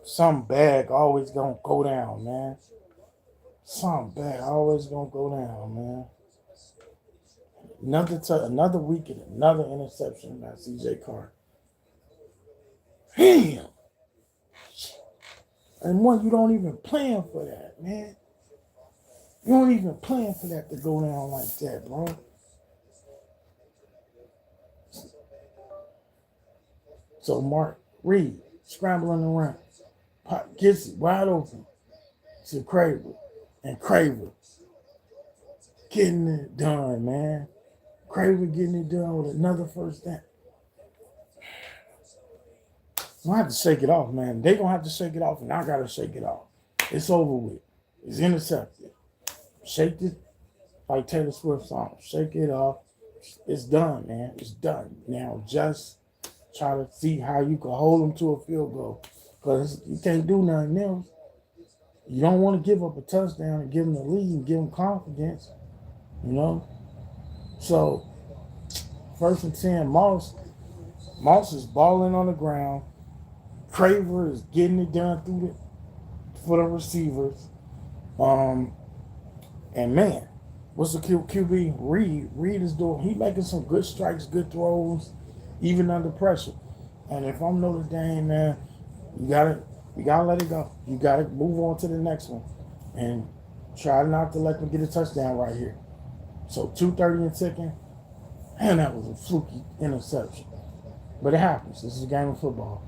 some bag always going to go down, man. Some bag always going to go down, man. Another week and another interception by CJ Carr. Damn. And one, you don't even plan for that, man. You don't even plan for that to go down like that, bro. So Mark Reed scrambling around, gets it wide open to Craver, and Craver getting it done, man. Craver getting it done with another first down. I'm gonna have to shake it off, man. They gonna have to shake it off, and I gotta shake it off. It's over with. It's intercepted. Shake it like Taylor Swift song. Shake it off. It's done, man. It's done. Now just try to see how you can hold them to a field goal, because you can't do nothing else. You don't want to give up a touchdown and give them the lead and give them confidence, you know. So 1st and 10, Moss is balling on the ground. Craver is getting it done for the receivers. And man, what's the QB? Reed is doing. He making some good strikes, good throws, even under pressure. And if I'm Notre Dame, man, you gotta let it go. You gotta move on to the next one, and try not to let them get a touchdown right here. So 2:30 and ticking, and that was a fluky interception. But it happens. This is a game of football.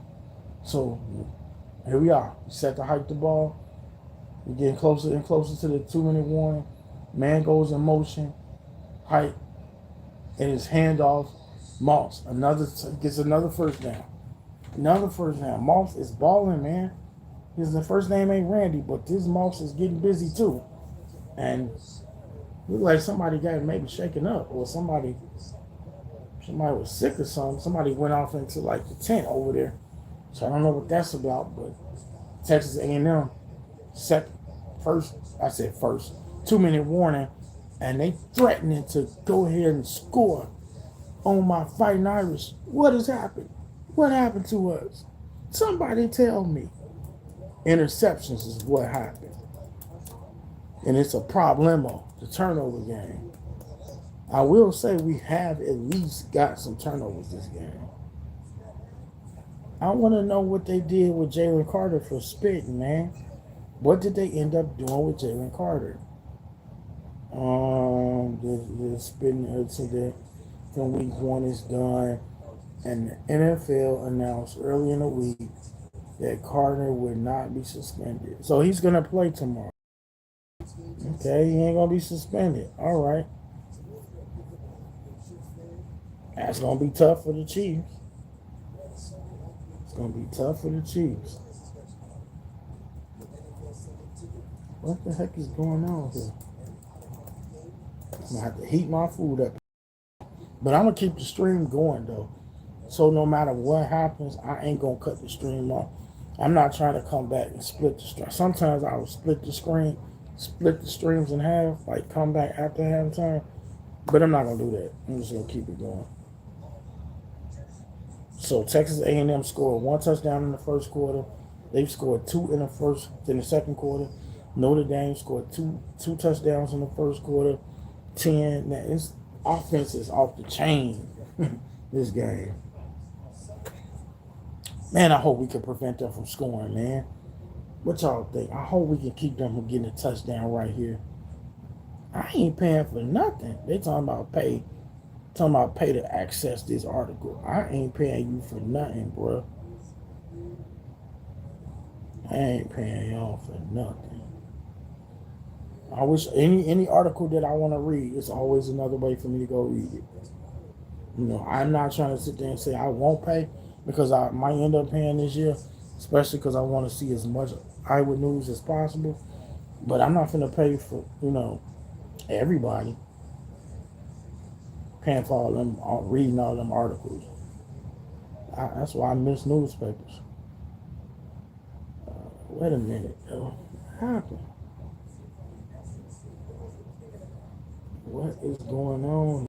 So here we are. We set to hike the ball. We're getting closer and closer to the 2-minute warning. Man goes in motion. Hike. And his handoff. Moss. Gets another first down. Another first down. Moss is balling, man. The first name ain't Randy, but this Moss is getting busy too. And look like somebody got maybe shaken up, or somebody was sick or something. Somebody went off into like the tent over there. So I don't know what that's about, but Texas A&M first 2-minute warning, and they threatening to go ahead and score on my Fighting Irish. What has happened? What happened to us? Somebody tell me. Interceptions is what happened. And it's a problemo, the turnover game. I will say we have at least got some turnovers this game. I want to know what they did with Jalen Carter for spitting, man. What did they end up doing with Jalen Carter? The spitting incident from week 1 is done, and the NFL announced early in the week that Carter would not be suspended. So he's going to play tomorrow. Okay, he ain't going to be suspended. All right. That's going to be tough for the Chiefs. It's going to be tough for the Chiefs. What the heck is going on here? I'm going to have to heat my food up. But I'm going to keep the stream going, though. So no matter what happens, I ain't going to cut the stream off. I'm not trying to come back and split the stream. Sometimes I will split the streams in half, like come back after halftime. But I'm not going to do that. I'm just going to keep it going. So Texas A&M scored 1 touchdown in the first quarter. They've scored 2 in the second quarter. Notre Dame scored two touchdowns in the first quarter. 10. Now, this offense is off the chain this game. Man, I hope we can prevent them from scoring, man. What y'all think? I hope we can keep them from getting a touchdown right here. I ain't paying for nothing. They talking about pay to access this article. I ain't paying you for nothing, bro. I ain't paying y'all for nothing. I wish any article that I want to read, it's always another way for me to go read it. You know, I'm not trying to sit there and say I won't pay because I might end up paying this year, especially because I want to see as much Iowa news as possible. But I'm not going to pay for, everybody paying for all them, reading all them articles. That's why I miss newspapers. Wait a minute, though. What happened? What is going on?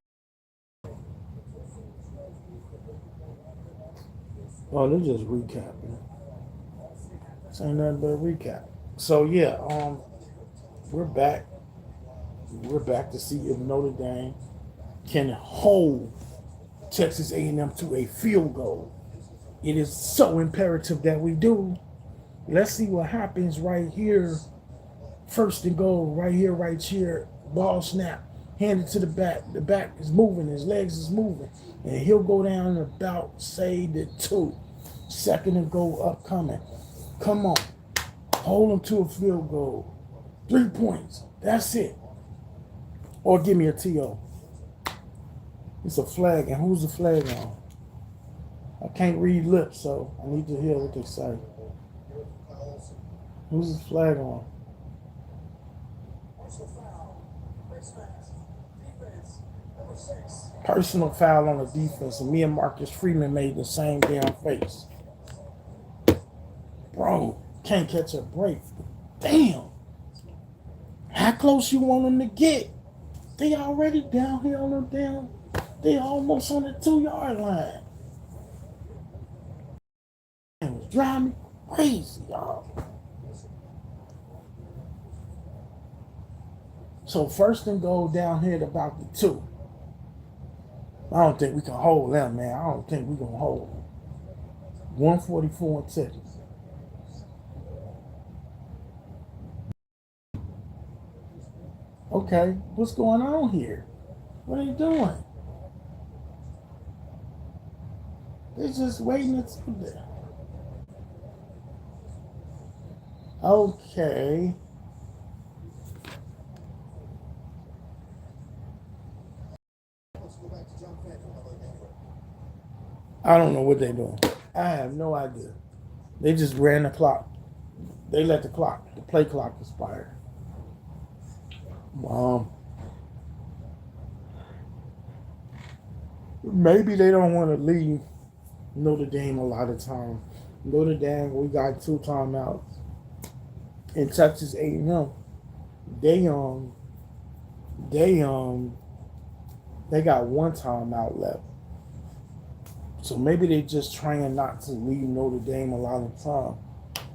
Oh, they're just recapping. This ain't nothing but a recap. So yeah, we're back. We're back to see if Notre Dame can hold Texas A&M to a field goal. It is so imperative that we do. Let's see what happens right here. First and goal, right here, right here. Ball snap, handed to the back. The back is moving, his legs is moving, and he'll go down about, say, the 2. Second and goal upcoming. Come on, hold him to a field goal. 3 points. That's it. Or give me a TO. It's a flag, and who's the flag on? I can't read lips, so I need to hear what they say. Who's the flag on? Personal foul on the defense, and me and Marcus Freeman made the same damn face. Bro, can't catch a break. Damn. How close you want them to get? They already down here on them damn. They almost on the 2-yard line. It was driving me crazy, y'all. So first and goal down here at about the 2. I don't think we can hold them, man. I don't think we can hold them. 144 seconds. Okay, what's going on here? What are they doing? They're just waiting to see there. Okay. I don't know what they're doing. I have no idea. They just ran the clock. They let the play clock expire. Maybe they don't want to leave Notre Dame a lot of time. Notre Dame, we got 2 timeouts. In Texas A&M, they they got 1 timeout left. So maybe they just trying not to leave Notre Dame a lot of time.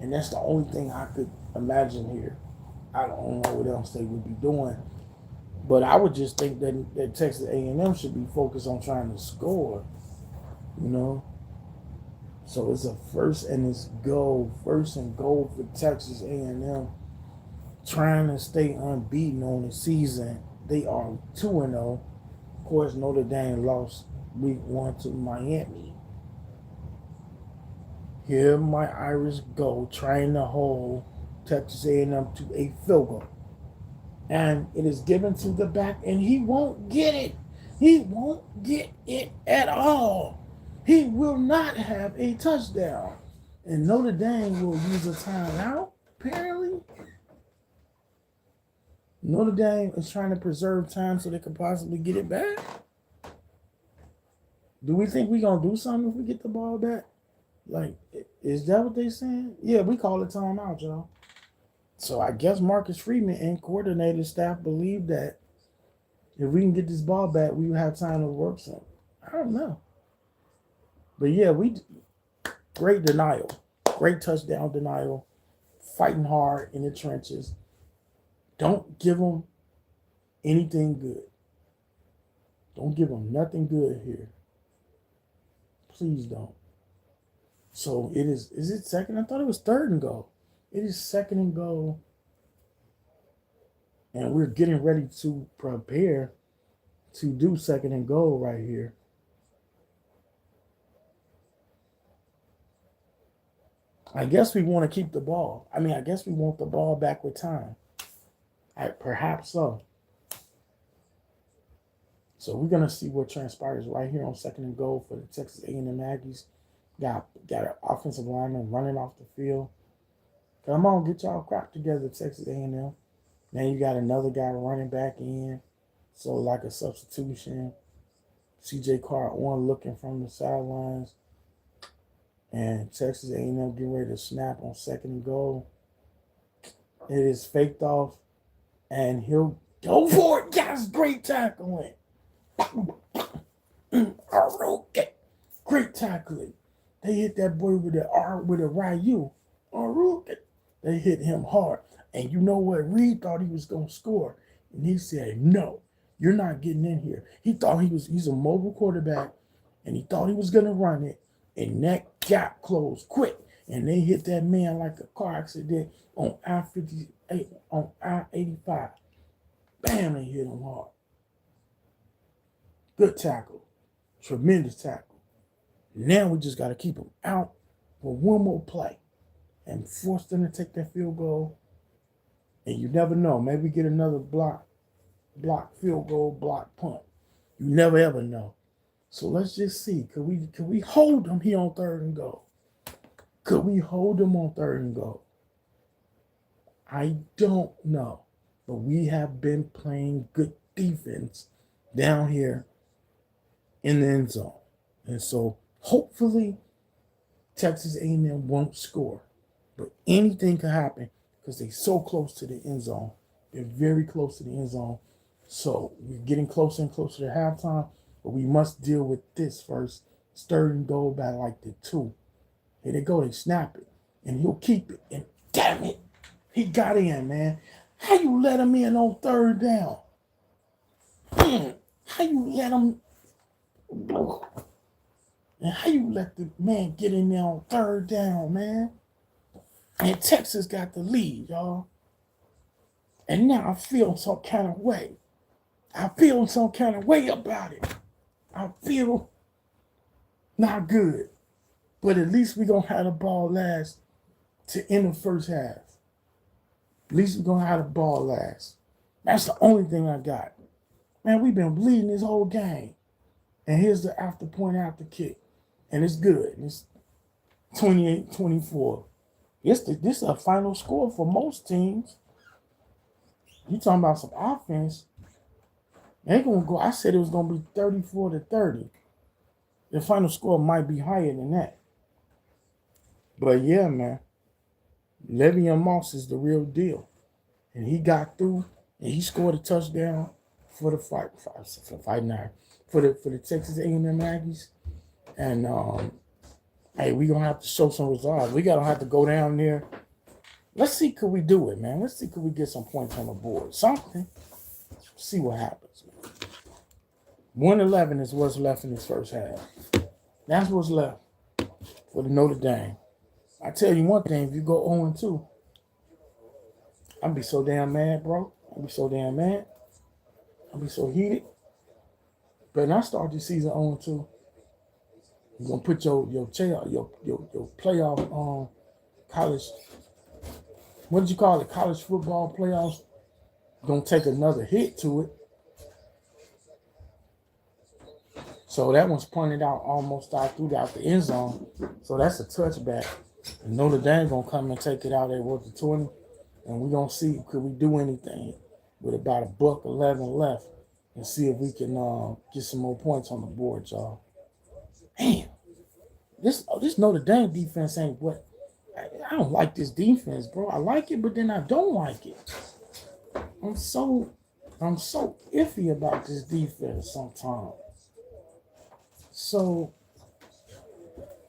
And that's the only thing I could imagine here. I don't know what else they would be doing. But I would just think that Texas A&M should be focused on trying to score, you know. So it's a first and goal for Texas A&M, trying to stay unbeaten on the season. They are 2-0. Of course, Notre Dame lost week 1 to Miami. Here my Irish go, trying to hold Texas A&M to a field goal. And it is given to the back, and he won't get it. He won't get it at all. He will not have a touchdown. And Notre Dame will use a timeout, apparently. Notre Dame is trying to preserve time so they can possibly get it back. Do we think we're going to do something if we get the ball back? Like, is that what they saying? Yeah, we call it timeout, y'all. So I guess Marcus Freeman and coordinator staff believe that if we can get this ball back, we will have time to work something. I don't know. But yeah, great denial. Great touchdown denial. Fighting hard in the trenches. Don't give them anything good. Don't give them nothing good here. Please don't. So it is it second? I thought it was third and goal. It is second and goal. And we're getting ready to prepare to do second and goal right here. I guess we want to keep the ball. I mean, I guess we want the ball back with time. Perhaps so. So we're gonna see what transpires right here on second and goal for the Texas A&M Aggies. Got an offensive lineman running off the field. Come on, get y'all crap together, Texas A&M. Now you got another guy running back in. So like a substitution. CJ Carr on looking from the sidelines. And Texas A&M getting ready to snap on second and goal. It is faked off. And he'll go for it. Yes, great tackling. Great tackling. They hit that boy with a Ryu. They hit him hard. And you know what? Reed thought he was going to score. And he said, no, you're not getting in here. He thought he's a mobile quarterback. And he thought he was going to run it. And that gap closed quick. And they hit that man like a car accident on I-58, on I-85. Bam, they hit him hard. Good tackle. Tremendous tackle. Now we just got to keep him out for one more play and force them to take that field goal. And you never know. Maybe get another block field goal, block punt. You never ever know. So let's just see. Could we hold them here on third and goal? Could we hold them on third and goal? I don't know. But we have been playing good defense down here in the end zone. And so hopefully Texas A&M won't score. But anything can happen because they're so close to the end zone. They're very close to the end zone. So we're getting closer and closer to halftime. But we must deal with this first. It's third and goal by like the 2. Here they go. They snap it. And he'll keep it. And damn it, he got in, man. How you let him in on third down? How you let him... And how you let the man get in there on third down, man? And Texas got the lead, y'all. And now I feel some kind of way. I feel some kind of way about it. I feel not good. But at least we're going to have the ball last to end the first half. At least we're going to have the ball last. That's the only thing I got. Man, we've been bleeding this whole game. And here's the after kick. And it's good. It's 28-24. This is a final score for most teams. You talking about some offense. They gonna go. I said it was gonna be 34-30. The final score might be higher than that. But yeah, man. Le'Veon Moss is the real deal. And he got through and he scored a touchdown for the Texas A&M Aggies. And hey, we're gonna have to show some results. We gotta have to go down there. Let's see, could we do it, man? Let's see, could we get some points on the board? Something. See what happens, man. 1-11 is what's left in this first half. That's what's left for the Notre Dame. I tell you one thing, if you go 0-2, I'll be so damn mad, bro. I'll be so damn mad. I'll be so heated. But I start this season 0-2. You're gonna put your playoff college. What did you call it? College football playoffs. Gonna take another hit to it. So that one's pointed out almost out through the end zone. So that's a touchback. And Notre Dame gonna come and take it out at the 20. And we're gonna see could we do anything with about $1:11 left and see if we can get some more points on the board, y'all. Damn. This Notre Dame defense ain't what I don't like this defense, bro. I like it, but then I don't like it. I'm so iffy about this defense sometimes. So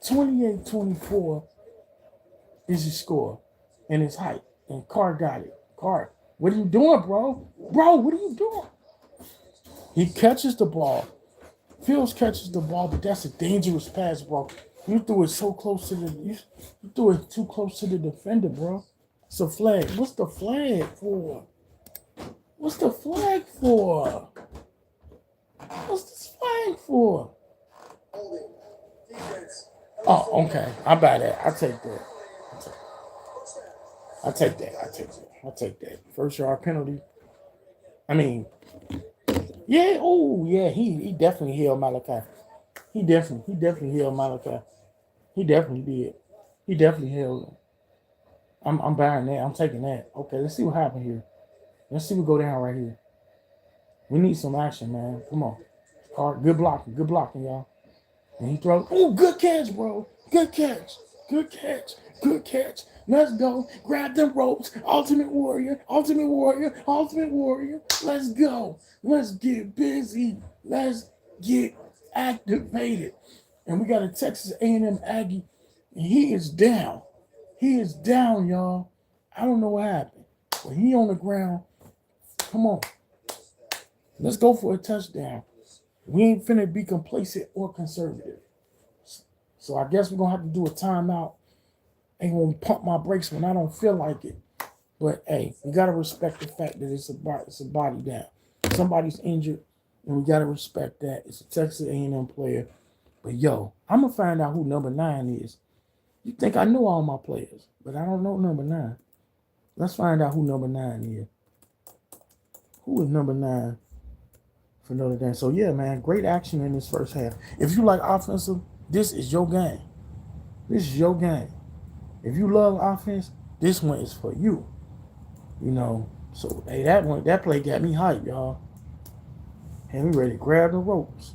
28-24 is his score and his height. And Carr got it. Carr, what are you doing, bro? Bro, what are you doing? He catches the ball. Fields catches the ball, but that's a dangerous pass, bro. You threw it so close to you threw it too close to the defender, bro. It's a flag. What's the flag for? What's the flag for? What's this flag for? Oh, okay. I buy that. I take that. I take that. I take that. I take that. First yard penalty. I mean, yeah. Oh, yeah. He definitely held Malachi. He definitely held Malachi. He definitely did. He definitely held him. I'm buying that. I'm taking that. Okay, let's see what happened here. Let's see what go down right here. We need some action, man. Come on. Hard. Good blocking. Good blocking, y'all. And he throws. Oh, good catch, bro. Good catch. Good catch. Good catch. Let's go. Grab them ropes. Ultimate Warrior. Ultimate Warrior. Ultimate Warrior. Let's go. Let's get busy. Let's get activated. And we got a Texas A&M Aggie. And he is down. He is down, y'all. I don't know what happened. But he on the ground. Come on. Let's go for a touchdown. We ain't finna be complacent or conservative. So I guess we're going to have to do a timeout. Ain't going to pump my brakes when I don't feel like it. But, hey, we got to respect the fact that it's a body down. Somebody's injured, and we got to respect that. It's a Texas A&M player. But, yo, I'm going to find out who number 9 is. You think I knew all my players, but I don't know number 9. Let's find out who number 9 is. Who is number 9 for Notre Dame? So, yeah, man, great action in this first half. If you like offensive, this is your game. This is your game. If you love offense, this one is for you. You know, so, hey, that play got me hyped, y'all. And we ready to grab the ropes.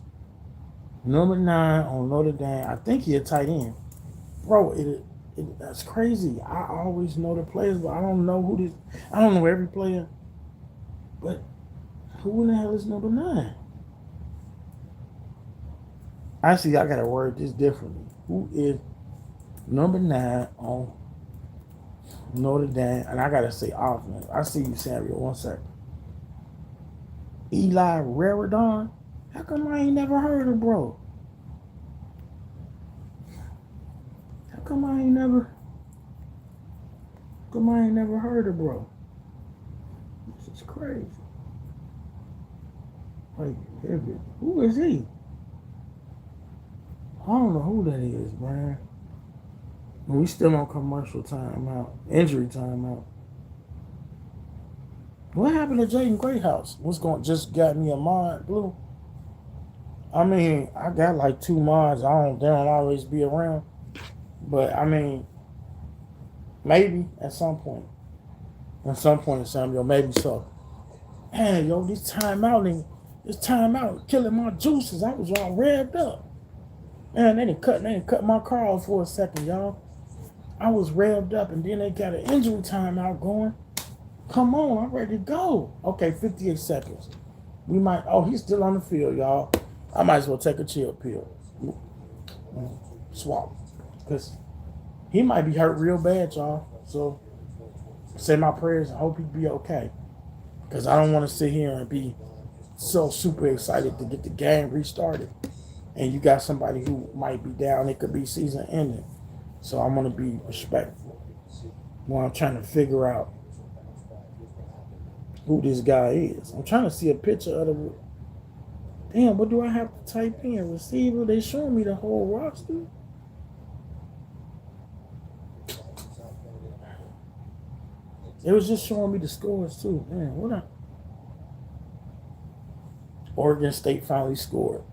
Number 9 on Notre Dame. I think he a tight end. Bro, that's crazy. I always know the players, but I don't know who this. I don't know every player. But who in the hell is number 9? Actually, I gotta word this differently. Who is number 9 on Notre Dame? And I gotta say offense. I see you, Samuel. 1 second. Eli Raridon. How come I ain't never heard of bro? How come I ain't never heard of bro? This is crazy. Like, who is he? I don't know who that is, man. We still on commercial timeout, injury timeout. What happened to Jaden Greathouse? Just got me a mod, Blue? I mean, I got like 2 mods. They don't always be around. But, I mean, maybe at some point. At some point, Samuel, maybe so. Man, yo, this timeout killing my juices. I was all revved up. Man, they didn't cut my car off for a second, y'all. I was revved up, and then they got an injury timeout going. Come on, I'm ready to go. Okay, 58 seconds. He's still on the field, y'all. I might as well take a chill pill. Swap. Because he might be hurt real bad, y'all. So, say my prayers and hope he be okay. Because I don't want to sit here and be so super excited to get the game restarted. And you got somebody who might be down. It could be season ending. So I'm going to be respectful while I'm trying to figure out who this guy is. I'm trying to see a picture of the... Damn, what do I have to type in? Receiver? They showing me the whole roster? It was just showing me the scores too. Man, Oregon State finally scored.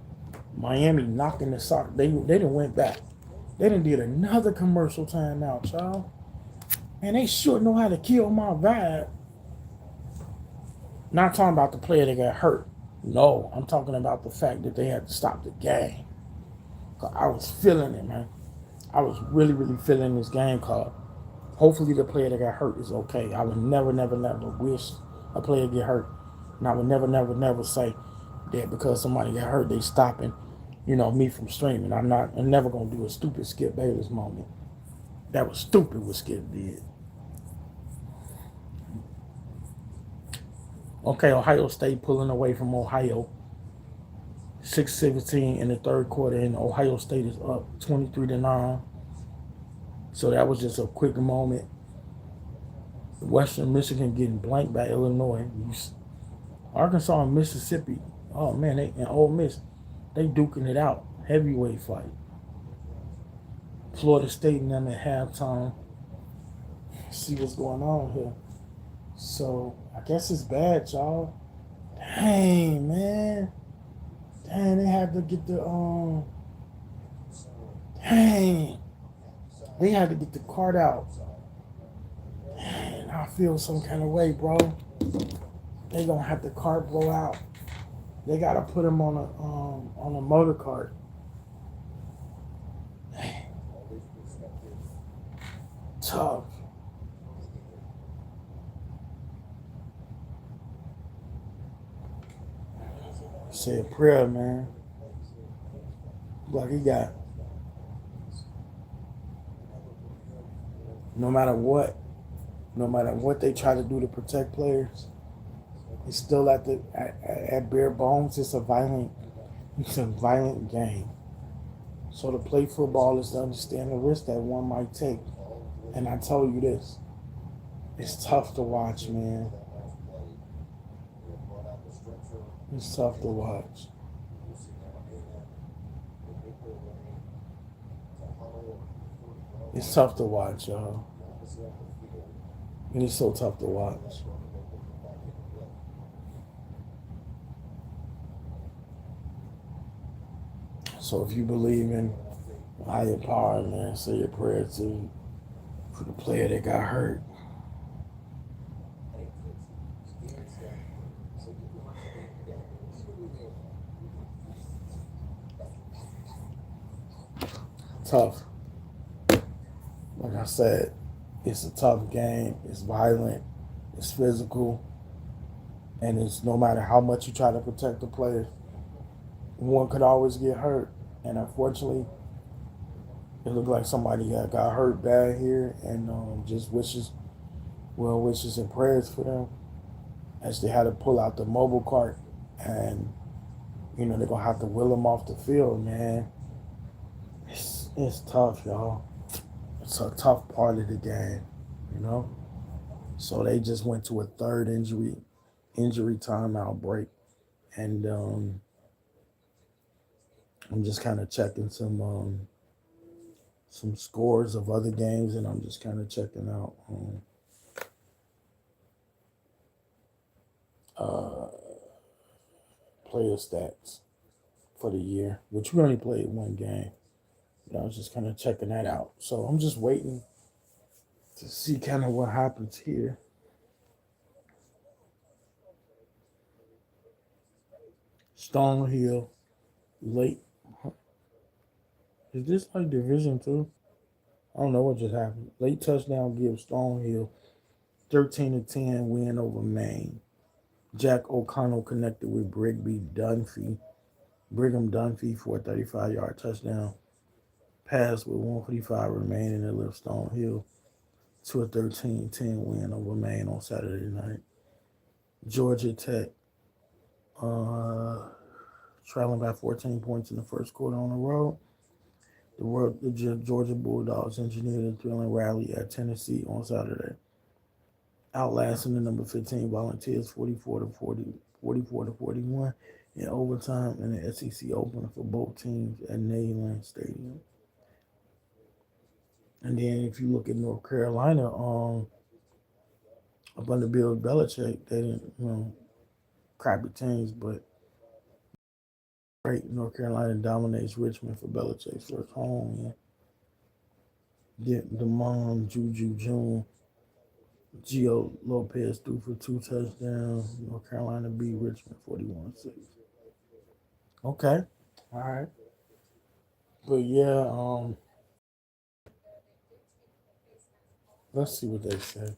Miami knocking the sock. They done went back. They done did another commercial timeout, y'all. And they sure know how to kill my vibe. Not talking about the player that got hurt. No, I'm talking about the fact that they had to stop the game. I was feeling it, man. I was really, really feeling this game call. Hopefully the player that got hurt is okay. I would never, never, never wish a player get hurt. And I would never, never, never say that because somebody got hurt, they stopping, me from streaming. I'm never going to do a stupid Skip Bayless moment. That was stupid what Skip did. Okay, Ohio State pulling away from Ohio. 6:17 in the third quarter, and Ohio State is up 23-9. So that was just a quick moment. Western Michigan getting blanked by Illinois. Arkansas and Mississippi. Oh man, they and Ole Miss, they duking it out. Heavyweight fight. Florida State and them at halftime. See what's going on here. So I guess it's bad, y'all. Dang, man. Dang, they had to get the dang. They had to get the cart out. Dang, I feel some kind of way, bro. They gonna have the cart blow out. They gotta put him on a motor cart. Dang. Tough. Say a prayer, man. Like he got no matter what they try to do to protect players, it's still at bare bones. It's a violent game. So to play football is to understand the risk that one might take. And I tell you this, it's tough to watch, man. It's tough to watch. It's tough to watch, y'all. It is so tough to watch. So if you believe in higher power, man, say your prayer for the player that got hurt. Tough. Like I said, it's a tough game. It's violent. It's physical. And it's no matter how much you try to protect the player, one could always get hurt. And unfortunately, it looked like somebody got hurt bad here, and just wishes and prayers for them as they had to pull out the mobile cart, and they're gonna have to wheel them off the field, man. It's tough, y'all. It's a tough part of the game, you know. So they just went to a third injury timeout break, and I'm just kind of checking some scores of other games, and I'm just kind of checking out player stats for the year, which we only played one game. But I was just kind of checking that out. So I'm just waiting to see kind of what happens here. Stonehill, late. Is this like Division Two? I don't know what just happened. Late touchdown gives Stonehill 13-10 win over Maine. Jack O'Connell connected with Brigham Dunphy for a 35-yard touchdown pass with 1:45 remaining to lift Stonehill to a 13-10 win over Maine on Saturday night. Georgia Tech trailing by 14 points in the first quarter on the road. The Georgia Bulldogs engineered a thrilling rally at Tennessee on Saturday, outlasting the number 15 Volunteers 44-41 in overtime in the SEC opener for both teams at Neyland Stadium. And then if you look at North Carolina, up under Bill Belichick, they didn't, crappy teams, but great. North Carolina dominates Richmond for Belichick's first home. Get the mom, Juju June, Gio Lopez threw for 2 touchdowns. North Carolina beat Richmond 41-6. Okay. All right. But yeah, let's see what they say.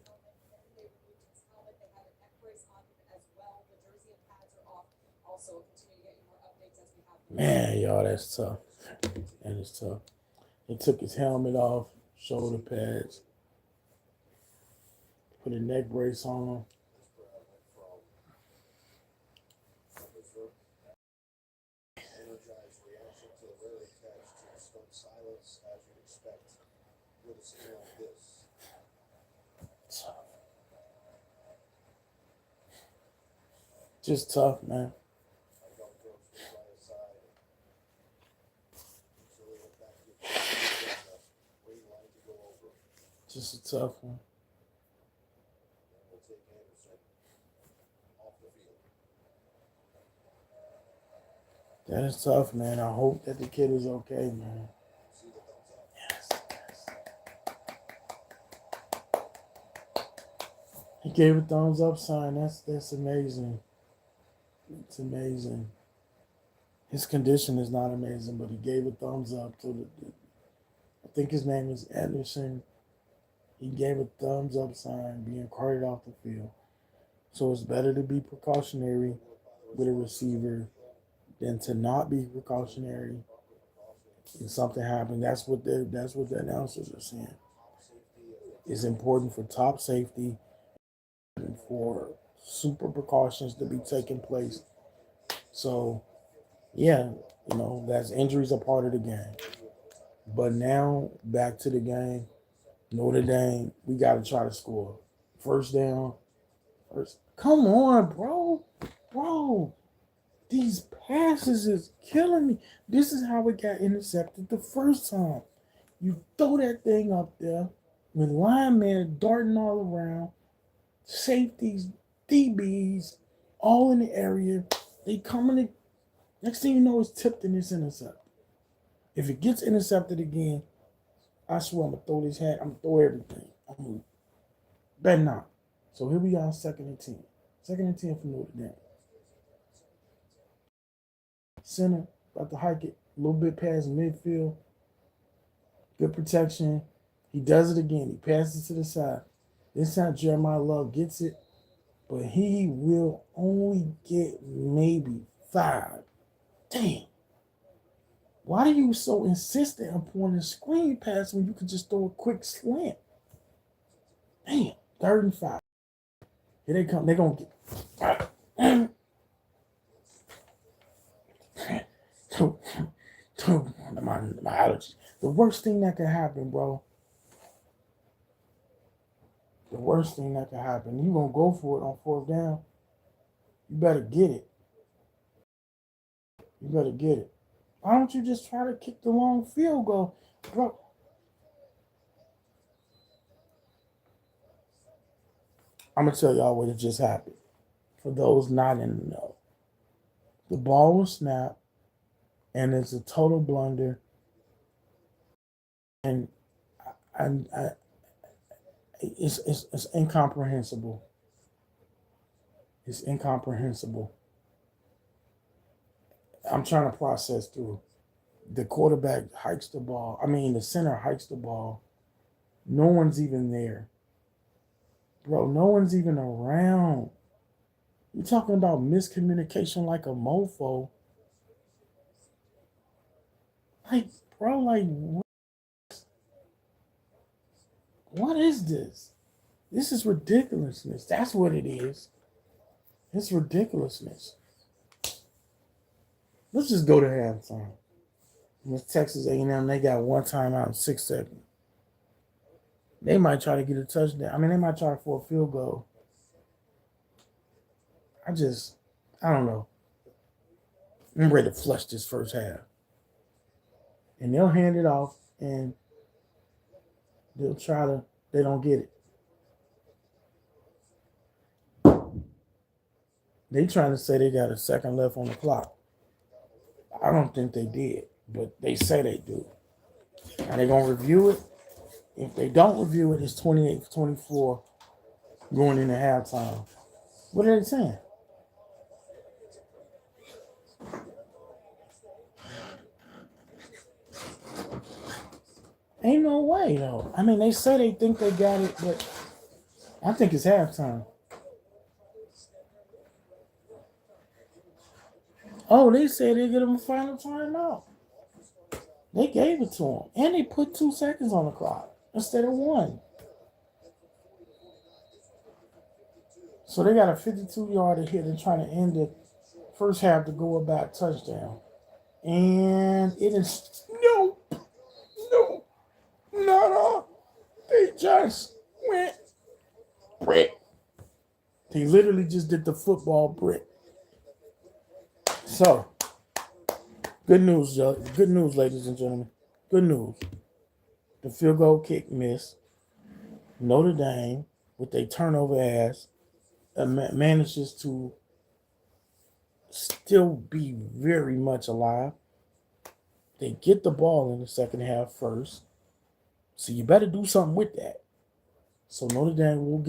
Man, y'all, that's tough. That is tough. He took his helmet off, shoulder pads, put a neck brace on him. Just tough, man. Just a tough one. That is tough, man. I hope that the kid is okay, man. Yes. He gave a thumbs up sign. That's amazing. It's amazing. His condition is not amazing, but he gave a thumbs up to I think his name is Anderson. He gave a thumbs up sign being carted off the field. So it's better to be precautionary with a receiver than to not be precautionary and something happens. That's what the announcers are saying. It's important for top safety and for super precautions to be taking place. So, yeah, that's injuries are part of the game. But now back to the game. Notre Dame, we got to try to score. First down. Come on, bro. Bro. These passes is killing me. This is how it got intercepted the first time. You throw that thing up there with linemen darting all around, safeties, DBs, all in the area. They coming in. Next thing you know, it's tipped and it's intercepted. If it gets intercepted again, I swear I'm going to throw this hat. I'm going to throw everything. Better not. So here we are, 2nd and 10. 2nd and 10 for Notre Dame. Center, about to hike it a little bit past midfield. Good protection. He does it again. He passes to the side. This time Jeremiah Love gets it, but he will only get maybe 5. Damn. Why are you so insistent upon the screen pass when you could just throw a quick slant? Damn. 3rd and 5. Here they come. They're going to get... my allergies. The worst thing that could happen, bro. The worst thing that could happen. You gonna go for it on 4th down. You better get it. You better get it. Why don't you just try to kick the long field goal, bro? I'm gonna tell y'all what it just happened. For those not in the know, the ball was snapped, and it's a total blunder. And it's incomprehensible. It's incomprehensible. I'm trying to process through. The quarterback hikes the ball. The center hikes the ball. No one's even there. Bro, no one's even around. You're talking about miscommunication like a mofo. What is this? This is ridiculousness. That's what it is. It's ridiculousness. Let's just go to halftime. With Texas A&M, they got one timeout in 6 seconds. They might try to get a touchdown. They might try for a field goal. I don't know. I'm ready to flush this first half. And they'll hand it off, and they don't get it. They trying to say they got a second left on the clock. I don't think they did, but they say they do. Are they going to review it? If they don't review it, it's 28-24 going into halftime. What are they saying? Ain't no way, though. They say they think they got it, but I think it's halftime. Oh, they said they get him a final timeout. They gave it to him. And they put 2 seconds on the clock instead of 1. So they got a 52-yarder hit and trying to end the first half to go about touchdown. And it is no. us. Brick. He literally just did the football brick. So, good news, good news, ladies and gentlemen. Good news. The field goal kick missed. Notre Dame, with their turnover ass, manages to still be very much alive. They get the ball in the second half first. So you better do something with that. So Notre Dame will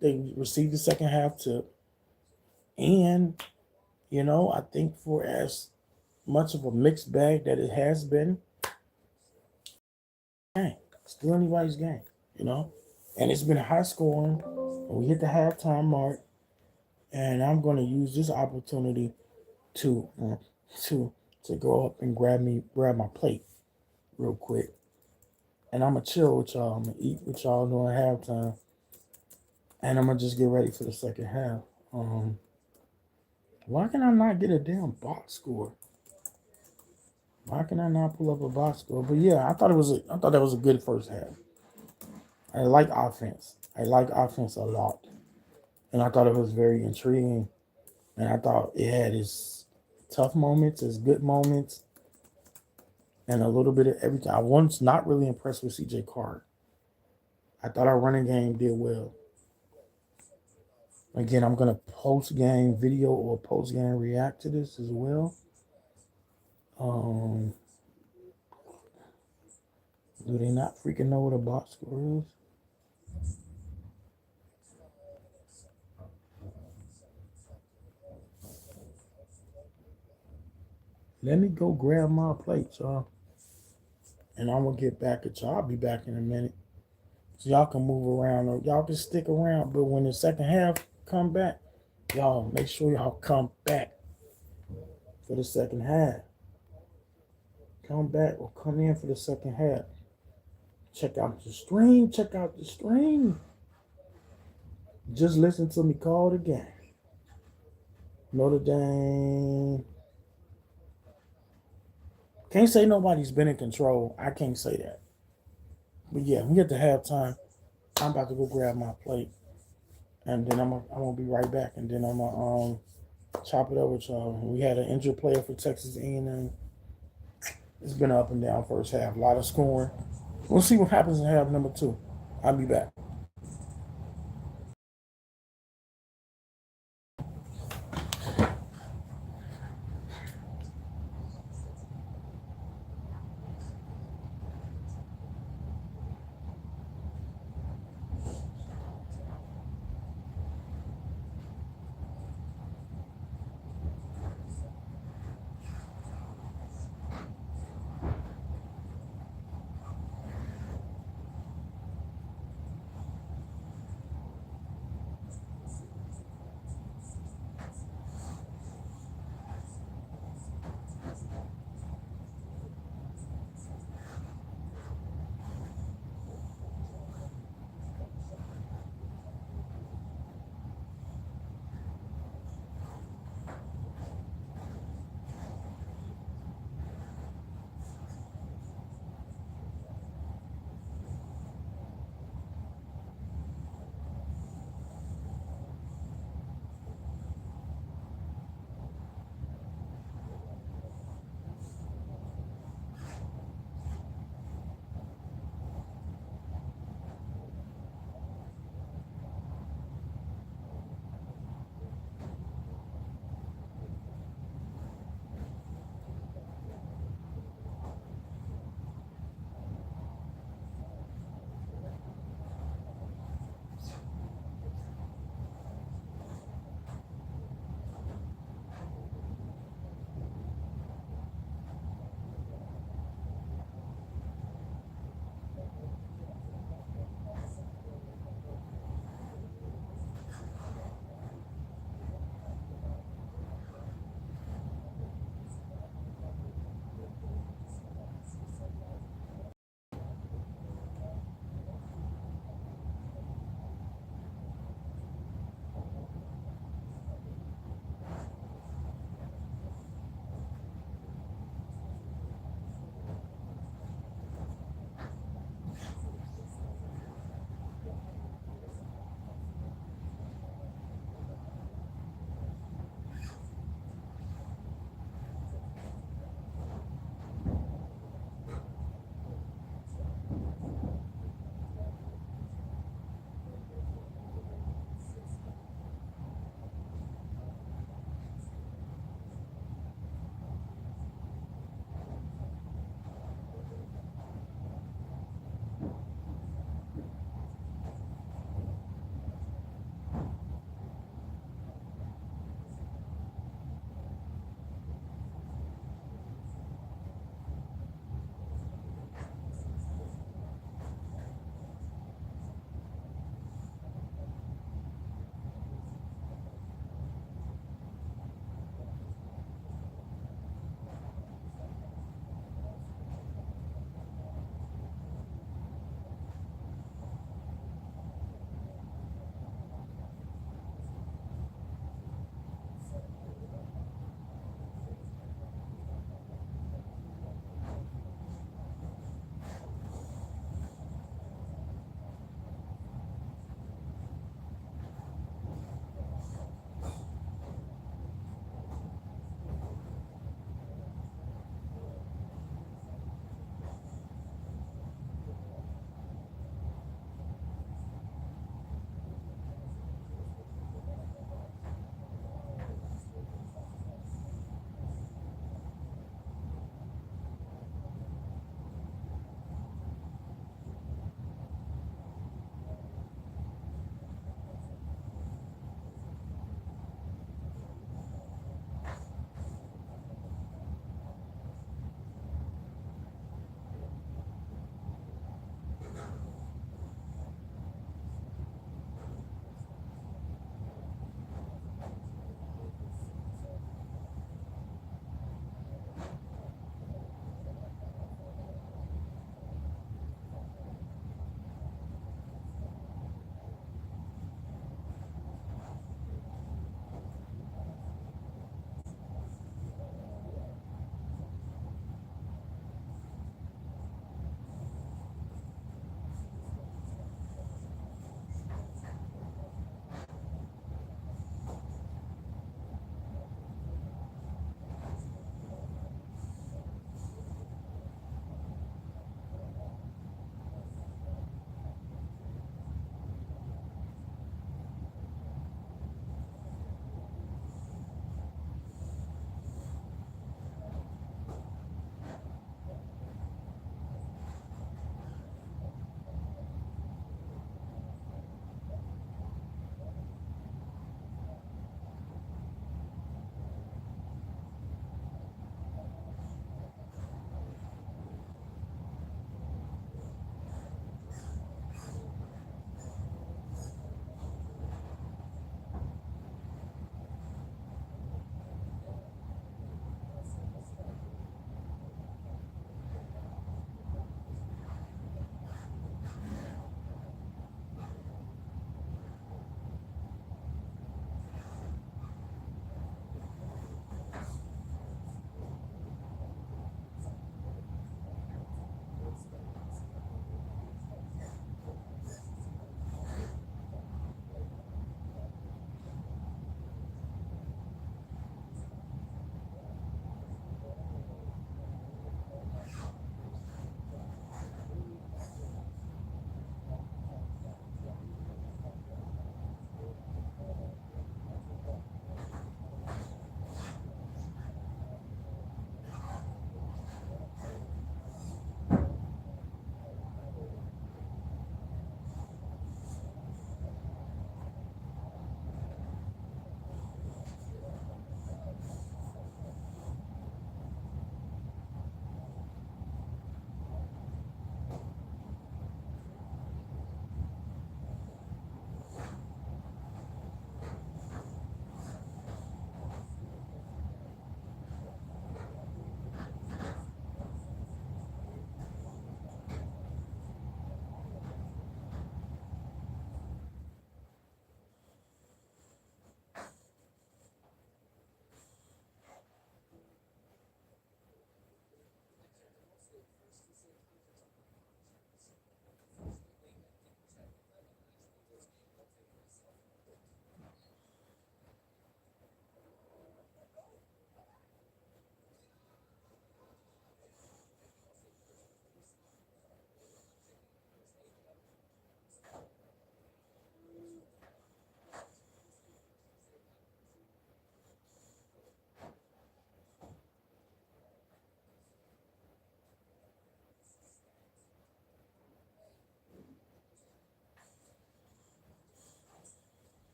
they receive the second half tip. And, I think for as much of a mixed bag that it has been, still anybody's game, And it's been high scoring. We hit the halftime mark. And I'm going to use this opportunity to to go up and grab my plate real quick. And I'm going to chill with y'all. I'm going to eat with y'all during halftime. And I'm going to just get ready for the second half. Why can I not get a damn box score? Why can I not pull up a box score? But yeah, I thought that was a good first half. I like offense. I like offense a lot. And I thought it was very intriguing. And I thought it had its tough moments, its good moments, and a little bit of everything. I was not really impressed with CJ Carr. I thought our running game did well. Again, I'm going to post-game video or post-game react to this as well. Do they not freaking know what a box score is? Let me go grab my plate, y'all. And I'm going to get back at y'all. I'll be back in a minute. So y'all can move around or y'all can stick around. But when the second half come back, y'all make sure y'all come back for the second half. Come back or come in for the second half. Check out the stream. Check out the stream. Just listen to me call the game. Notre Dame. Can't say nobody's been in control. I can't say that. But yeah, we get to halftime. I'm about to go grab my plate. And then I'm gonna be right back. And then I'm gonna chop it up with y'all. We had an injured player for Texas A&M. It's been up and down first half. A lot of scoring. We'll see what happens in half number 2. I'll be back.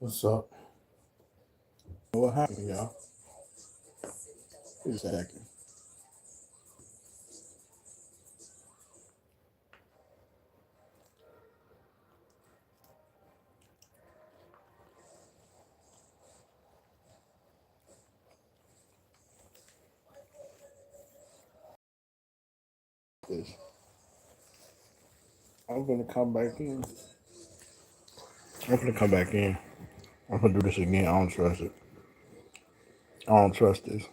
What's up? What happened, y'all? Wait a second. I'm gonna come back in. I'm gonna come back in. I'm gonna do this again. I don't trust it. I don't trust this.